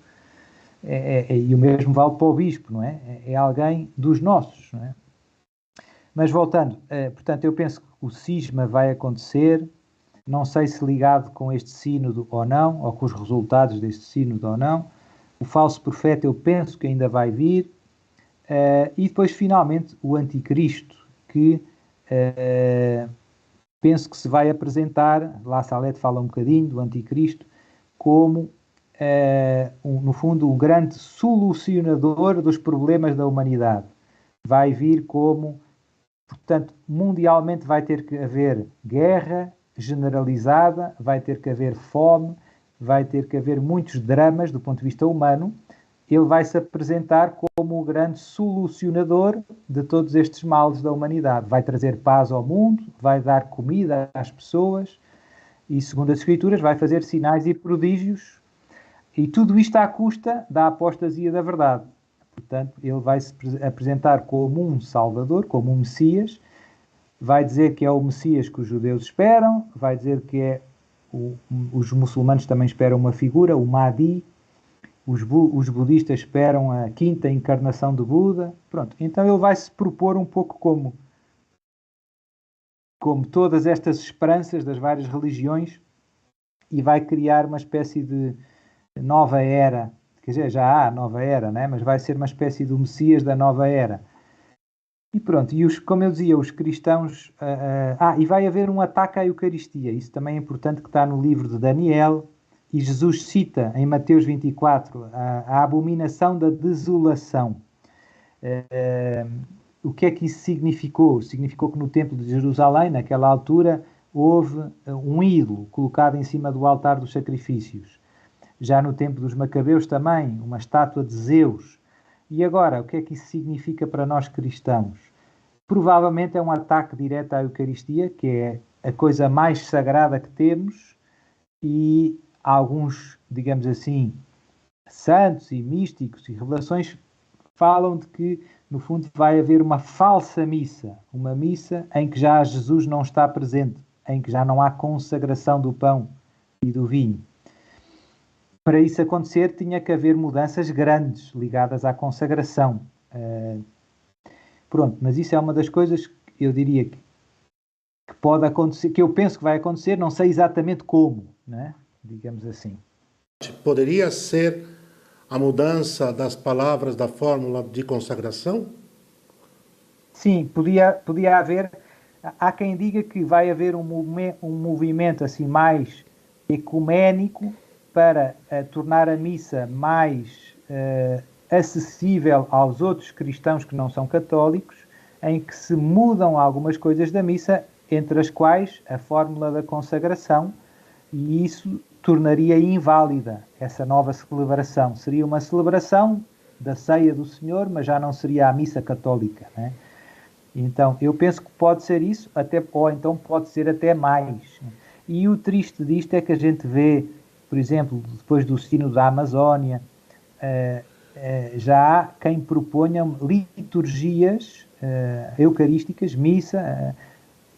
e o mesmo vale para o bispo, não é? É alguém dos nossos, não é? Mas voltando, portanto, eu penso que o cisma vai acontecer, não sei se ligado com este sínodo ou não, ou com os resultados deste sínodo ou não. O falso profeta eu penso que ainda vai vir. E depois, finalmente, o anticristo, que penso que se vai apresentar, La Salette fala um bocadinho do anticristo, como, no fundo, um grande solucionador dos problemas da humanidade. Vai vir como, portanto, mundialmente vai ter que haver guerra generalizada, vai ter que haver fome, vai ter que haver muitos dramas do ponto de vista humano. Ele vai se apresentar como o grande solucionador de todos estes males da humanidade. Vai trazer paz ao mundo, vai dar comida às pessoas e, segundo as Escrituras, vai fazer sinais e prodígios. E tudo isto à custa da apostasia da verdade. Portanto, ele vai se apresentar como um Salvador, como um Messias. Vai dizer que é o Messias que os judeus esperam. Vai dizer que os muçulmanos também esperam uma figura, o Mahdi. Os budistas esperam a quinta encarnação de Buda. Pronto, então ele vai se propor um pouco como todas estas esperanças das várias religiões e vai criar uma espécie de nova era. Quer dizer, já há nova era, né? Mas vai ser uma espécie do Messias da nova era. E pronto, como eu dizia, os cristãos... e vai haver um ataque à Eucaristia. Isso também é importante, que está no livro de Daniel. E Jesus cita em Mateus 24 a abominação da desolação. O que é que isso significou? Significou que no templo de Jerusalém, naquela altura, houve um ídolo colocado em cima do altar dos sacrifícios. Já no tempo dos Macabeus também, uma estátua de Zeus. E agora, o que é que isso significa para nós cristãos? Provavelmente é um ataque direto à Eucaristia, que é a coisa mais sagrada que temos, e alguns, digamos assim, santos e místicos e revelações falam de que, no fundo, vai haver uma falsa missa, uma missa em que já Jesus não está presente, em que já não há consagração do pão e do vinho. Para isso acontecer, tinha que haver mudanças grandes ligadas à consagração. Pronto, mas isso é uma das coisas que eu diria que pode acontecer, que eu penso que vai acontecer, não sei exatamente como, né? Digamos assim. poderia ser a mudança das palavras da fórmula de consagração? Sim, podia haver. Há quem diga que vai haver um movimento assim mais ecuménico para tornar a missa mais acessível aos outros cristãos que não são católicos, em que se mudam algumas coisas da missa, entre as quais a fórmula da consagração, e isso tornaria inválida essa nova celebração. Seria uma celebração da ceia do Senhor, mas já não seria a missa católica, né? Então, eu penso que pode ser isso, ou então pode ser até mais. E o triste disto é que a gente vê, por exemplo, depois do Sínodo da Amazónia, já há quem proponha liturgias eucarísticas, missa,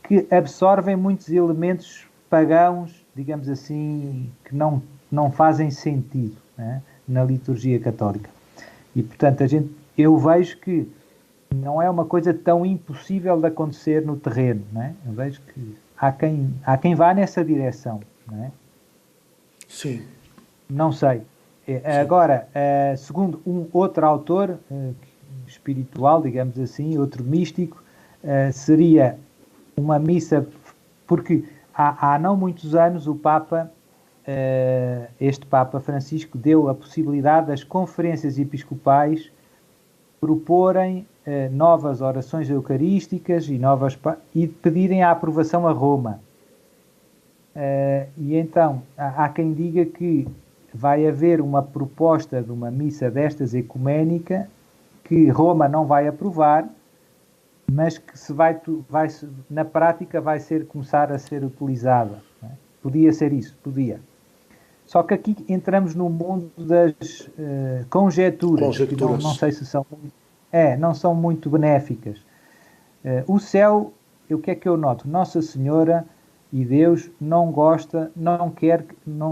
que absorvem muitos elementos pagãos, digamos assim, que não fazem sentido, né, na liturgia católica. E, portanto, eu vejo que não é uma coisa tão impossível de acontecer no terreno, né? Eu vejo que há quem vá nessa direção, né? Sim. Não sei. Agora, segundo um outro autor espiritual, digamos assim, outro místico, seria uma missa, porque há não muitos anos o Papa, este Papa Francisco, deu a possibilidade das conferências episcopais proporem novas orações eucarísticas e pedirem a aprovação a Roma. E então, há quem diga que vai haver uma proposta de uma missa destas ecuménica que Roma não vai aprovar, mas que na prática vai começar a ser utilizada, né? Podia ser isso, podia. Só que aqui entramos no mundo das conjecturas, que não sei se são não são muito benéficas. O céu, o que é que eu noto? Nossa Senhora e Deus não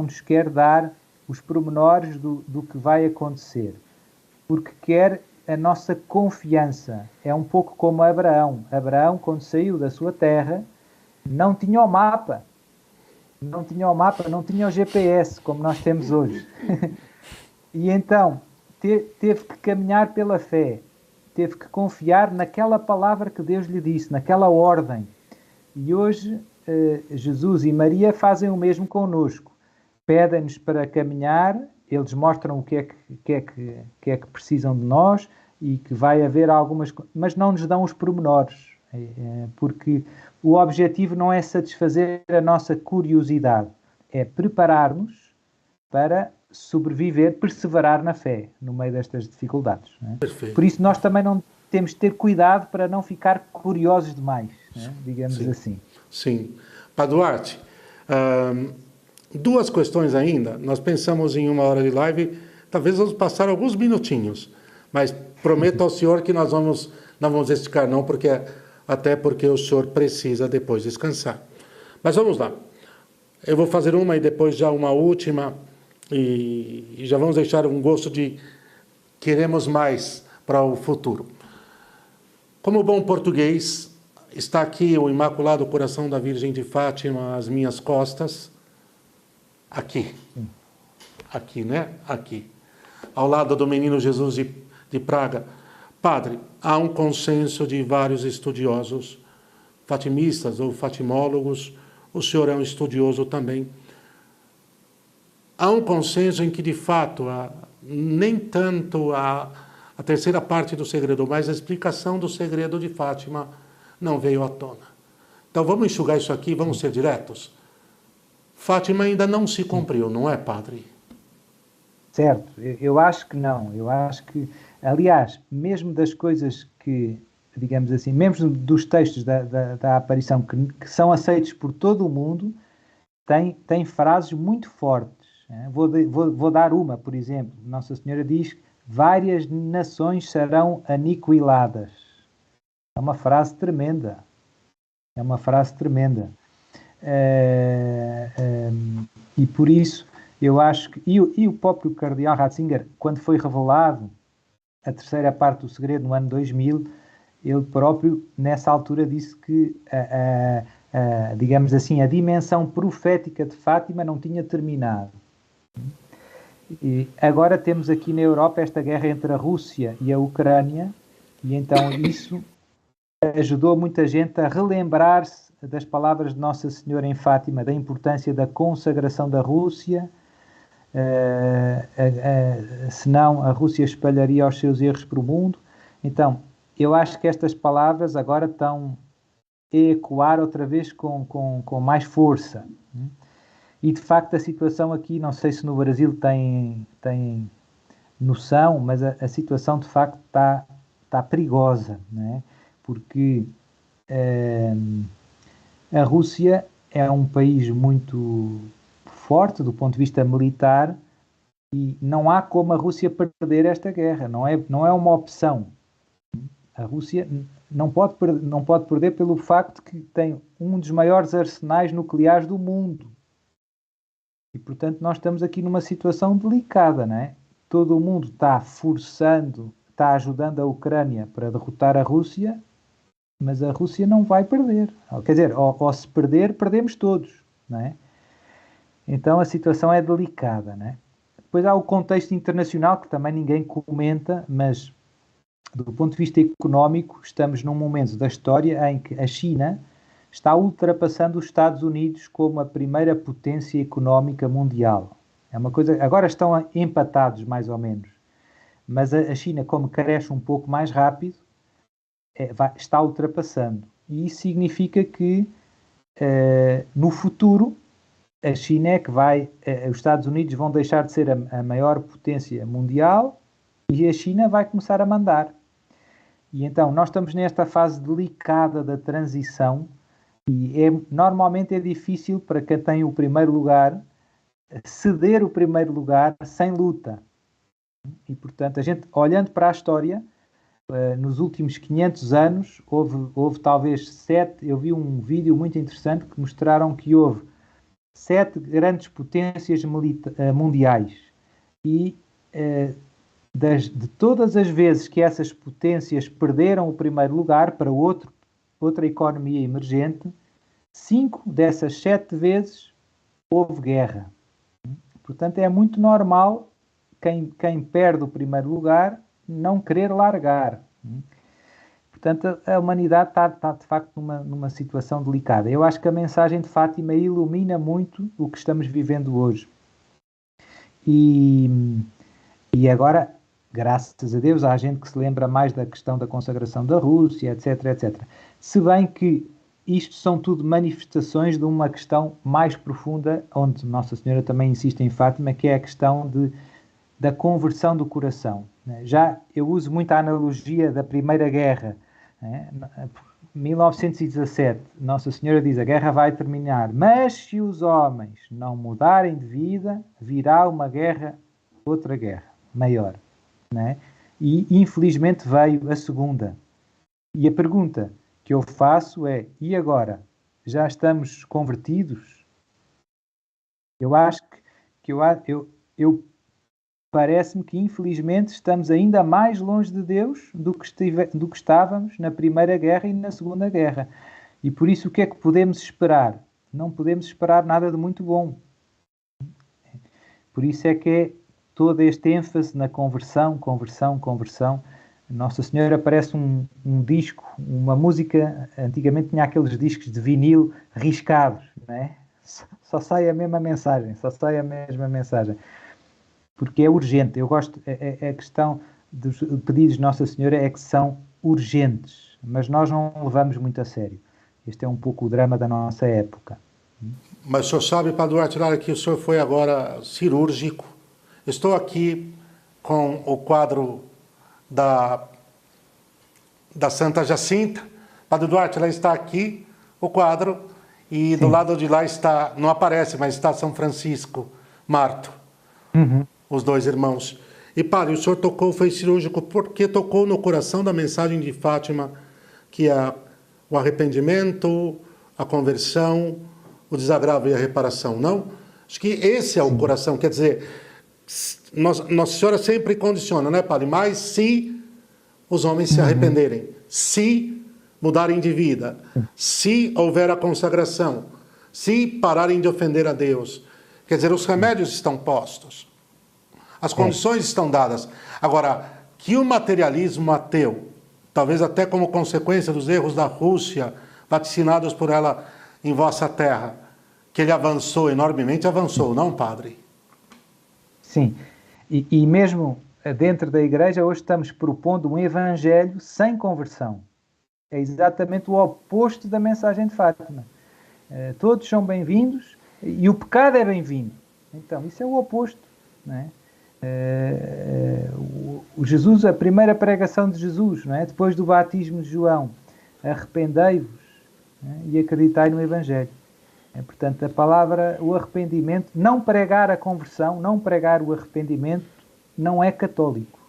nos quer dar os pormenores do que vai acontecer, porque quer a nossa confiança. É um pouco como Abraão. Abraão, quando saiu da sua terra, não tinha o mapa, não tinha o GPS, como nós temos hoje. E então, teve que caminhar pela fé, teve que confiar naquela palavra que Deus lhe disse, naquela ordem. E hoje, Jesus e Maria fazem o mesmo connosco. Pedem-nos para caminhar, eles mostram o que é que precisam de nós e que vai haver algumas... Mas não nos dão os pormenores, porque o objetivo não é satisfazer a nossa curiosidade, é preparar-nos para sobreviver, perseverar na fé, no meio destas dificuldades, não é? Perfeito. Por isso nós também não temos de ter cuidado para não ficar curiosos demais, não é? Digamos assim. Sim. Padre Duarte, duas questões ainda. Nós pensamos em 1 hora de live, talvez vamos passar alguns minutinhos, mas prometo ao senhor que não vamos esticar não, até porque o senhor precisa depois descansar. Mas vamos lá. Eu vou fazer uma e depois já uma última, e já vamos deixar um gosto de queremos mais para o futuro. Como bom português, está aqui o Imaculado Coração da Virgem de Fátima às minhas costas. Aqui. Aqui, né? Aqui. Ao lado do Menino Jesus de Praga. Padre, há um consenso de vários estudiosos, fatimistas ou fatimólogos, o senhor é um estudioso também. Há um consenso em que, de fato, nem tanto a terceira parte do segredo, mas a explicação do segredo de Fátima não veio à tona. Então vamos enxugar isso aqui, vamos ser diretos. Fátima ainda não se cumpriu, não é, padre? Certo, eu acho que não. Eu acho que, aliás, mesmo das coisas que, digamos assim, mesmo dos textos da aparição que são aceitos por todo o mundo, tem frases muito fortes. Vou dar uma, por exemplo. Nossa Senhora diz que várias nações serão aniquiladas. É uma frase tremenda. É uma frase tremenda. E por isso, eu acho que... E o próprio Cardeal Ratzinger, quando foi revelado a terceira parte do segredo no ano 2000, ele próprio, nessa altura, disse que, digamos assim, a dimensão profética de Fátima não tinha terminado. E agora temos aqui na Europa esta guerra entre a Rússia e a Ucrânia, e então isso ajudou muita gente a relembrar-se das palavras de Nossa Senhora em Fátima, da importância da consagração da Rússia, senão a Rússia espalharia os seus erros para o mundo. Então, eu acho que estas palavras agora estão a ecoar outra vez com mais força. E, de facto, a situação aqui, não sei se no Brasil tem noção, mas a situação, de facto, está perigosa, não é? Porque a Rússia é um país muito forte do ponto de vista militar e não há como a Rússia perder esta guerra, não é uma opção. A Rússia não pode perder pelo facto que tem um dos maiores arsenais nucleares do mundo. E, portanto, nós estamos aqui numa situação delicada, não é? Todo o mundo está está ajudando a Ucrânia para derrotar a Rússia, mas a Rússia não vai perder. Quer dizer, ou se perder, perdemos todos, não é? Então a situação é delicada, não é? Depois há o contexto internacional que também ninguém comenta, mas do ponto de vista económico estamos num momento da história em que a China está ultrapassando os Estados Unidos como a primeira potência económica mundial. É uma coisa, agora estão empatados mais ou menos, mas a China, como cresce um pouco mais rápido, está ultrapassando. E isso significa que no futuro a China é que os Estados Unidos vão deixar de ser a maior potência mundial e a China vai começar a mandar. E então nós estamos nesta fase delicada da transição e normalmente é difícil para quem tem o primeiro lugar ceder o primeiro lugar sem luta. E portanto, a gente, olhando para a história, nos últimos 500 anos, houve talvez 7, eu vi um vídeo muito interessante que mostraram que houve 7 grandes potências mundiais. E de todas as vezes que essas potências perderam o primeiro lugar para outra economia emergente, 5 dessas 7 vezes houve guerra. Portanto, é muito normal quem perde o primeiro lugar não querer largar. Portanto, a humanidade está de facto numa situação delicada. Eu acho que a mensagem de Fátima ilumina muito o que estamos vivendo hoje. E agora, graças a Deus, há gente que se lembra mais da questão da consagração da Rússia, etc, etc. Se bem que isto são tudo manifestações de uma questão mais profunda, onde Nossa Senhora também insiste em Fátima, que é a questão da conversão do coração. Já eu uso muito a analogia da Primeira Guerra. Em 1917, Nossa Senhora diz: a guerra vai terminar, mas se os homens não mudarem de vida, virá uma guerra, outra guerra, maior. E infelizmente veio a segunda. E a pergunta que eu faço é: e agora? Já estamos convertidos? Eu acho que parece-me que infelizmente estamos ainda mais longe de Deus do que estávamos na Primeira Guerra e na Segunda Guerra. E por isso o que é que podemos esperar? Não podemos esperar nada de muito bom. Por isso é que é todo este ênfase na conversão. Nossa Senhora parece um disco, uma música. Antigamente tinha aqueles discos de vinil riscados, não é? Só sai a mesma mensagem, porque é urgente. Eu gosto, a questão dos pedidos de Nossa Senhora é que são urgentes, mas nós não levamos muito a sério. Este é um pouco o drama da nossa época. Mas o senhor sabe, Padre Duarte Lara, que o senhor foi agora cirúrgico. Estou aqui com o quadro da Santa Jacinta. Padre Duarte, ela está aqui, o quadro, e do lado de lá está, não aparece, mas está São Francisco Marto. Os dois irmãos. E, padre, o senhor foi cirúrgico porque tocou no coração da mensagem de Fátima, que é o arrependimento, a conversão, o desagravo e a reparação, não? Acho que esse é o coração, quer dizer, Nossa Senhora sempre condiciona, né, padre? Mas se os homens se arrependerem, se mudarem de vida, se houver a consagração, se pararem de ofender a Deus, quer dizer, os remédios estão postos. As condições estão dadas. Agora, que o materialismo ateu, talvez até como consequência dos erros da Rússia, vaticinados por ela em vossa terra, que ele avançou enormemente, avançou, não, padre? Sim. E mesmo dentro da Igreja, hoje estamos propondo um evangelho sem conversão. É exatamente o oposto da mensagem de Fátima. Todos são bem-vindos e o pecado é bem-vindo. Então, isso é o oposto, não é? O Jesus, a primeira pregação de Jesus, não é? Depois do batismo de João, arrependei-vos, né? E acreditai no Evangelho. Portanto, a palavra, o arrependimento, não pregar a conversão, não pregar o arrependimento, não é católico.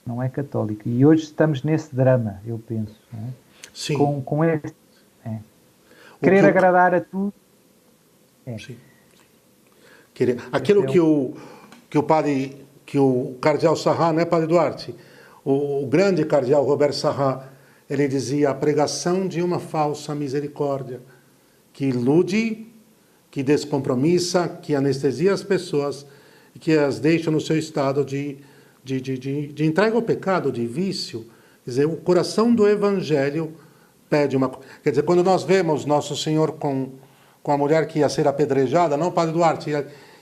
Não é católico. E hoje estamos nesse drama, eu penso. Não é? Sim. Com este. Querer agradar a tudo. Sim. Aquilo que o cardeal Sarrat, né, padre Duarte? O grande cardeal Robert Sarrat, ele dizia: a pregação de uma falsa misericórdia que ilude, que descompromissa, que anestesia as pessoas e que as deixa no seu estado de entrega ao pecado, de vício. Quer dizer, o coração do evangelho pede uma... Quer dizer, quando nós vemos Nosso Senhor com a mulher que ia ser apedrejada, não, padre Duarte,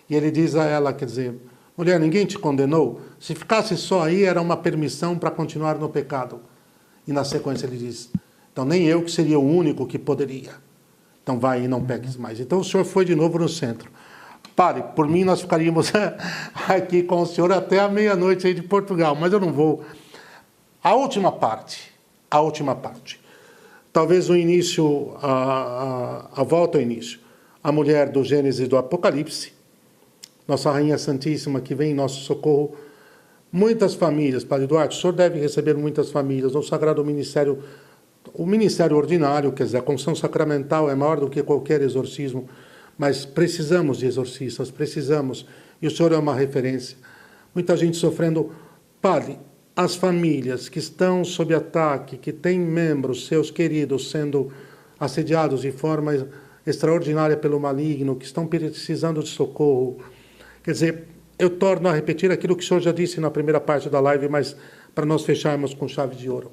e ele diz a ela, quer dizer, mulher, ninguém te condenou? Se ficasse só aí, era uma permissão para continuar no pecado. E na sequência ele diz, então nem eu que seria o único que poderia. Então vai e não peques mais. Então o senhor foi de novo no centro. Padre, por mim nós ficaríamos aqui com o senhor até a meia-noite aí de Portugal, mas eu não vou. A última parte. Talvez o início, a volta ao início. A mulher do Gênesis do Apocalipse, Nossa Rainha Santíssima que vem em nosso socorro. Muitas famílias, Padre Duarte, o senhor deve receber muitas famílias no Sagrado Ministério. O ministério ordinário, quer dizer, a confissão sacramental é maior do que qualquer exorcismo, mas precisamos de exorcistas, precisamos, e o senhor é uma referência. Muita gente sofrendo. Padre, as famílias que estão sob ataque, que têm membros, seus queridos, sendo assediados de forma extraordinária pelo maligno, que estão precisando de socorro, quer dizer, eu torno a repetir aquilo que o senhor já disse na primeira parte da live, mas para nós fecharmos com chave de ouro.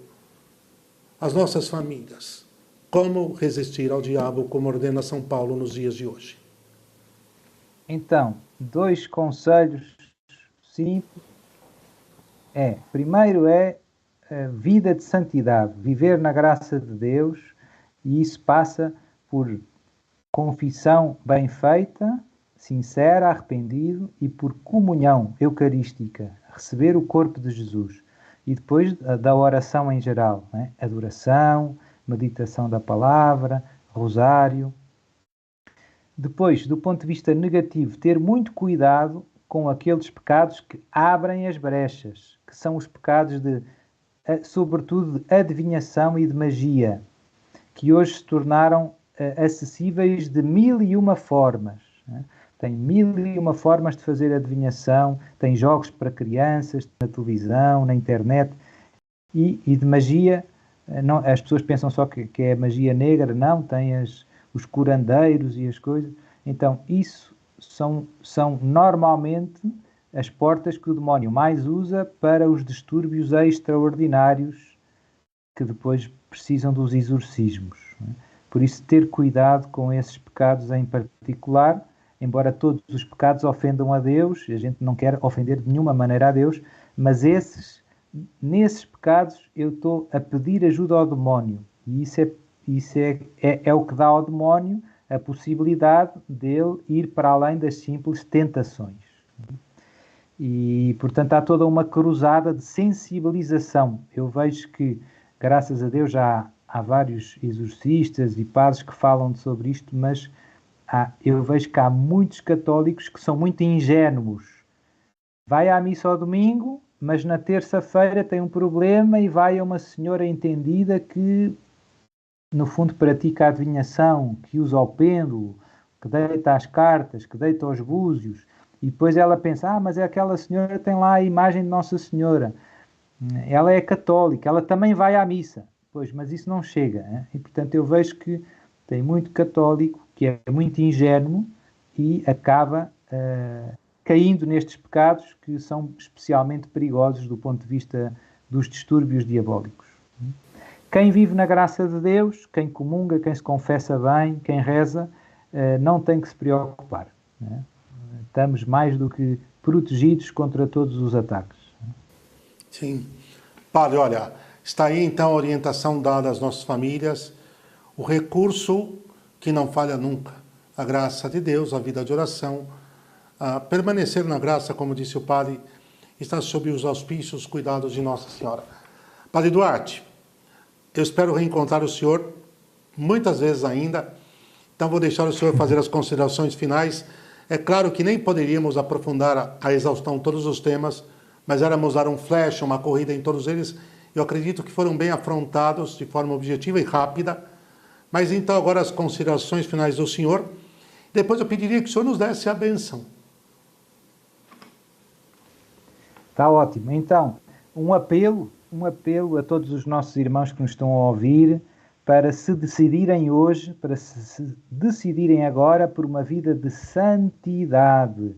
As nossas famílias, como resistir ao diabo, como ordena São Paulo nos dias de hoje? Então, 2 conselhos simples. Primeiro é a vida de santidade, viver na graça de Deus, e isso passa por confissão bem feita, sincera, arrependido, e por comunhão eucarística, receber o corpo de Jesus. E depois da oração em geral, né? Adoração, meditação da palavra, rosário. Depois, do ponto de vista negativo, ter muito cuidado com aqueles pecados que abrem as brechas, que são os pecados sobretudo de adivinhação e de magia, que hoje se tornaram acessíveis de 1001 formas. Né? Tem 1001 formas de fazer adivinhação, tem jogos para crianças, na televisão, na internet, e de magia, não, as pessoas pensam só que é magia negra, não, tem os curandeiros e as coisas. Então, isso são normalmente as portas que o demónio mais usa para os distúrbios extraordinários que depois precisam dos exorcismos. Né? Por isso, ter cuidado com esses pecados em particular, embora todos os pecados ofendam a Deus, a gente não quer ofender de nenhuma maneira a Deus, mas nesses pecados eu estou a pedir ajuda ao demónio. E isso é o que dá ao demónio a possibilidade dele ir para além das simples tentações. E, portanto, há toda uma cruzada de sensibilização. Eu vejo que, graças a Deus, já há vários exorcistas e padres que falam sobre isto, mas eu vejo que há muitos católicos que são muito ingênuos. Vai à missa ao domingo, mas na terça-feira tem um problema e vai a uma senhora entendida que, no fundo, pratica a adivinhação, que usa o pêndulo, que deita as cartas, que deita os búzios, e depois ela pensa, mas aquela senhora tem lá a imagem de Nossa Senhora. Ela é católica, ela também vai à missa. Pois, mas isso não chega. Hein? E, portanto, eu vejo que tem muito católico que é muito ingênuo e acaba caindo nestes pecados que são especialmente perigosos do ponto de vista dos distúrbios diabólicos. Quem vive na graça de Deus, quem comunga, quem se confessa bem, quem reza, não tem que se preocupar. Né? Estamos mais do que protegidos contra todos os ataques. Sim. Padre, olha, está aí então a orientação dada às nossas famílias, o recurso que não falha nunca, a graça de Deus, a vida de oração, a permanecer na graça, como disse o Padre, está sob os auspícios, cuidados de Nossa Senhora. Padre Duarte, eu espero reencontrar o senhor muitas vezes ainda, então vou deixar o senhor fazer as considerações finais. É claro que nem poderíamos aprofundar a exaustão todos os temas, mas éramos dar um flash, uma corrida em todos eles. Eu acredito que foram bem afrontados de forma objetiva e rápida. Mas então agora as considerações finais do senhor. Depois eu pediria que o senhor nos desse a bênção. Está ótimo. Então, um apelo a todos os nossos irmãos que nos estão a ouvir para se decidirem hoje, para se decidirem agora por uma vida de santidade.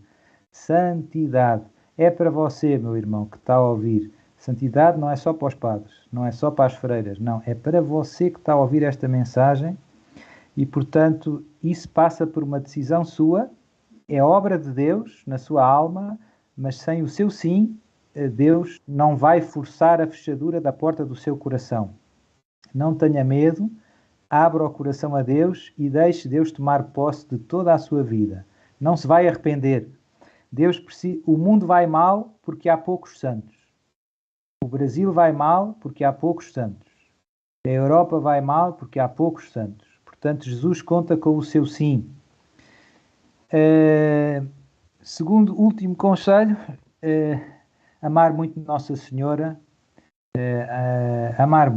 Santidade. É para você, meu irmão, que está a ouvir. Santidade não é só para os padres, não é só para as freiras, não. É para você que está a ouvir esta mensagem e, portanto, isso passa por uma decisão sua, é obra de Deus na sua alma, mas sem o seu sim, Deus não vai forçar a fechadura da porta do seu coração. Não tenha medo, abra o coração a Deus e deixe Deus tomar posse de toda a sua vida. Não se vai arrepender. O mundo vai mal porque há poucos santos. O Brasil vai mal porque há poucos santos. A Europa vai mal porque há poucos santos. Portanto, Jesus conta com o seu sim. Segundo, último conselho, amar muito Nossa Senhora, amar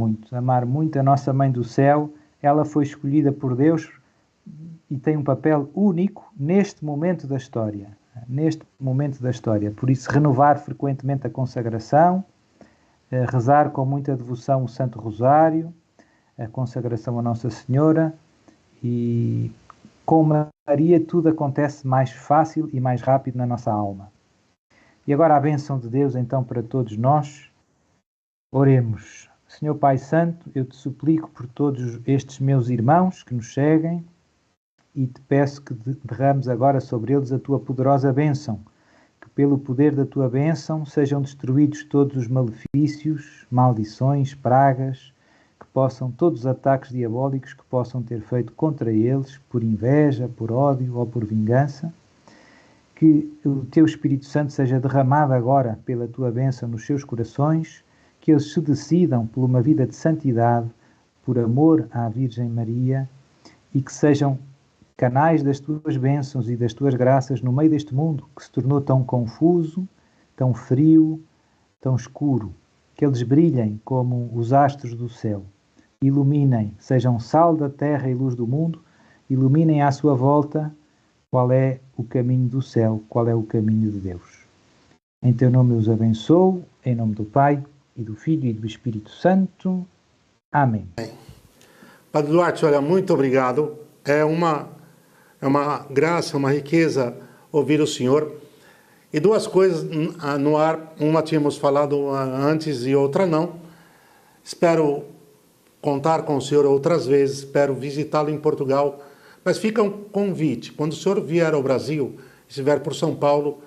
muito a nossa Mãe do Céu. Ela foi escolhida por Deus e tem um papel único neste momento da história. Por isso, renovar frequentemente a consagração, rezar com muita devoção o Santo Rosário, a consagração a Nossa Senhora, e com Maria tudo acontece mais fácil e mais rápido na nossa alma. E agora a bênção de Deus então para todos nós. Oremos. Senhor Pai Santo, eu te suplico por todos estes meus irmãos que nos seguem e te peço que derrames agora sobre eles a tua poderosa bênção, que pelo poder da tua bênção sejam destruídos todos os malefícios, maldições, pragas, que possam, todos os ataques diabólicos que possam ter feito contra eles, por inveja, por ódio ou por vingança, que o teu Espírito Santo seja derramado agora pela tua bênção nos seus corações, que eles se decidam por uma vida de santidade, por amor à Virgem Maria, e que sejam canais das tuas bênçãos e das tuas graças no meio deste mundo que se tornou tão confuso, tão frio, tão escuro. Que eles brilhem como os astros do céu, iluminem, sejam sal da terra e luz do mundo, iluminem à sua volta qual é o caminho do céu, qual é o caminho de Deus. Em teu nome eu os abençoo, em nome do Pai, e do Filho e do Espírito Santo. Amém. Padre Duarte, olha, muito obrigado. É uma graça, uma riqueza ouvir o senhor. E duas coisas no ar, uma tínhamos falado antes e outra não. Espero contar com o senhor outras vezes, espero visitá-lo em Portugal. Mas fica um convite, quando o senhor vier ao Brasil, estiver por São Paulo,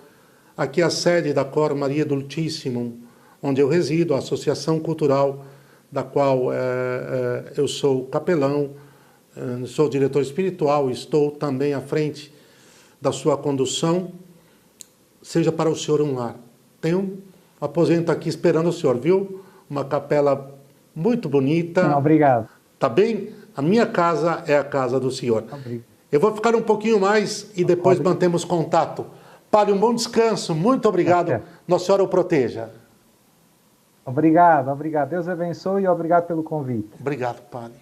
aqui a sede da Cor Maria Dulcíssimo, onde eu resido, a associação cultural da qual eu sou capelão, sou diretor espiritual, estou também à frente da sua condução, seja para o senhor um lar. Tem um aposento aqui esperando o senhor, viu? Uma capela muito bonita. Obrigado. Tá bem? A minha casa é a casa do senhor. Obrigado. Eu vou ficar um pouquinho mais e depois mantemos contato. Padre, um bom descanso. Muito obrigado. Nossa Senhora o proteja. Obrigado. Deus abençoe e obrigado pelo convite. Obrigado, Padre.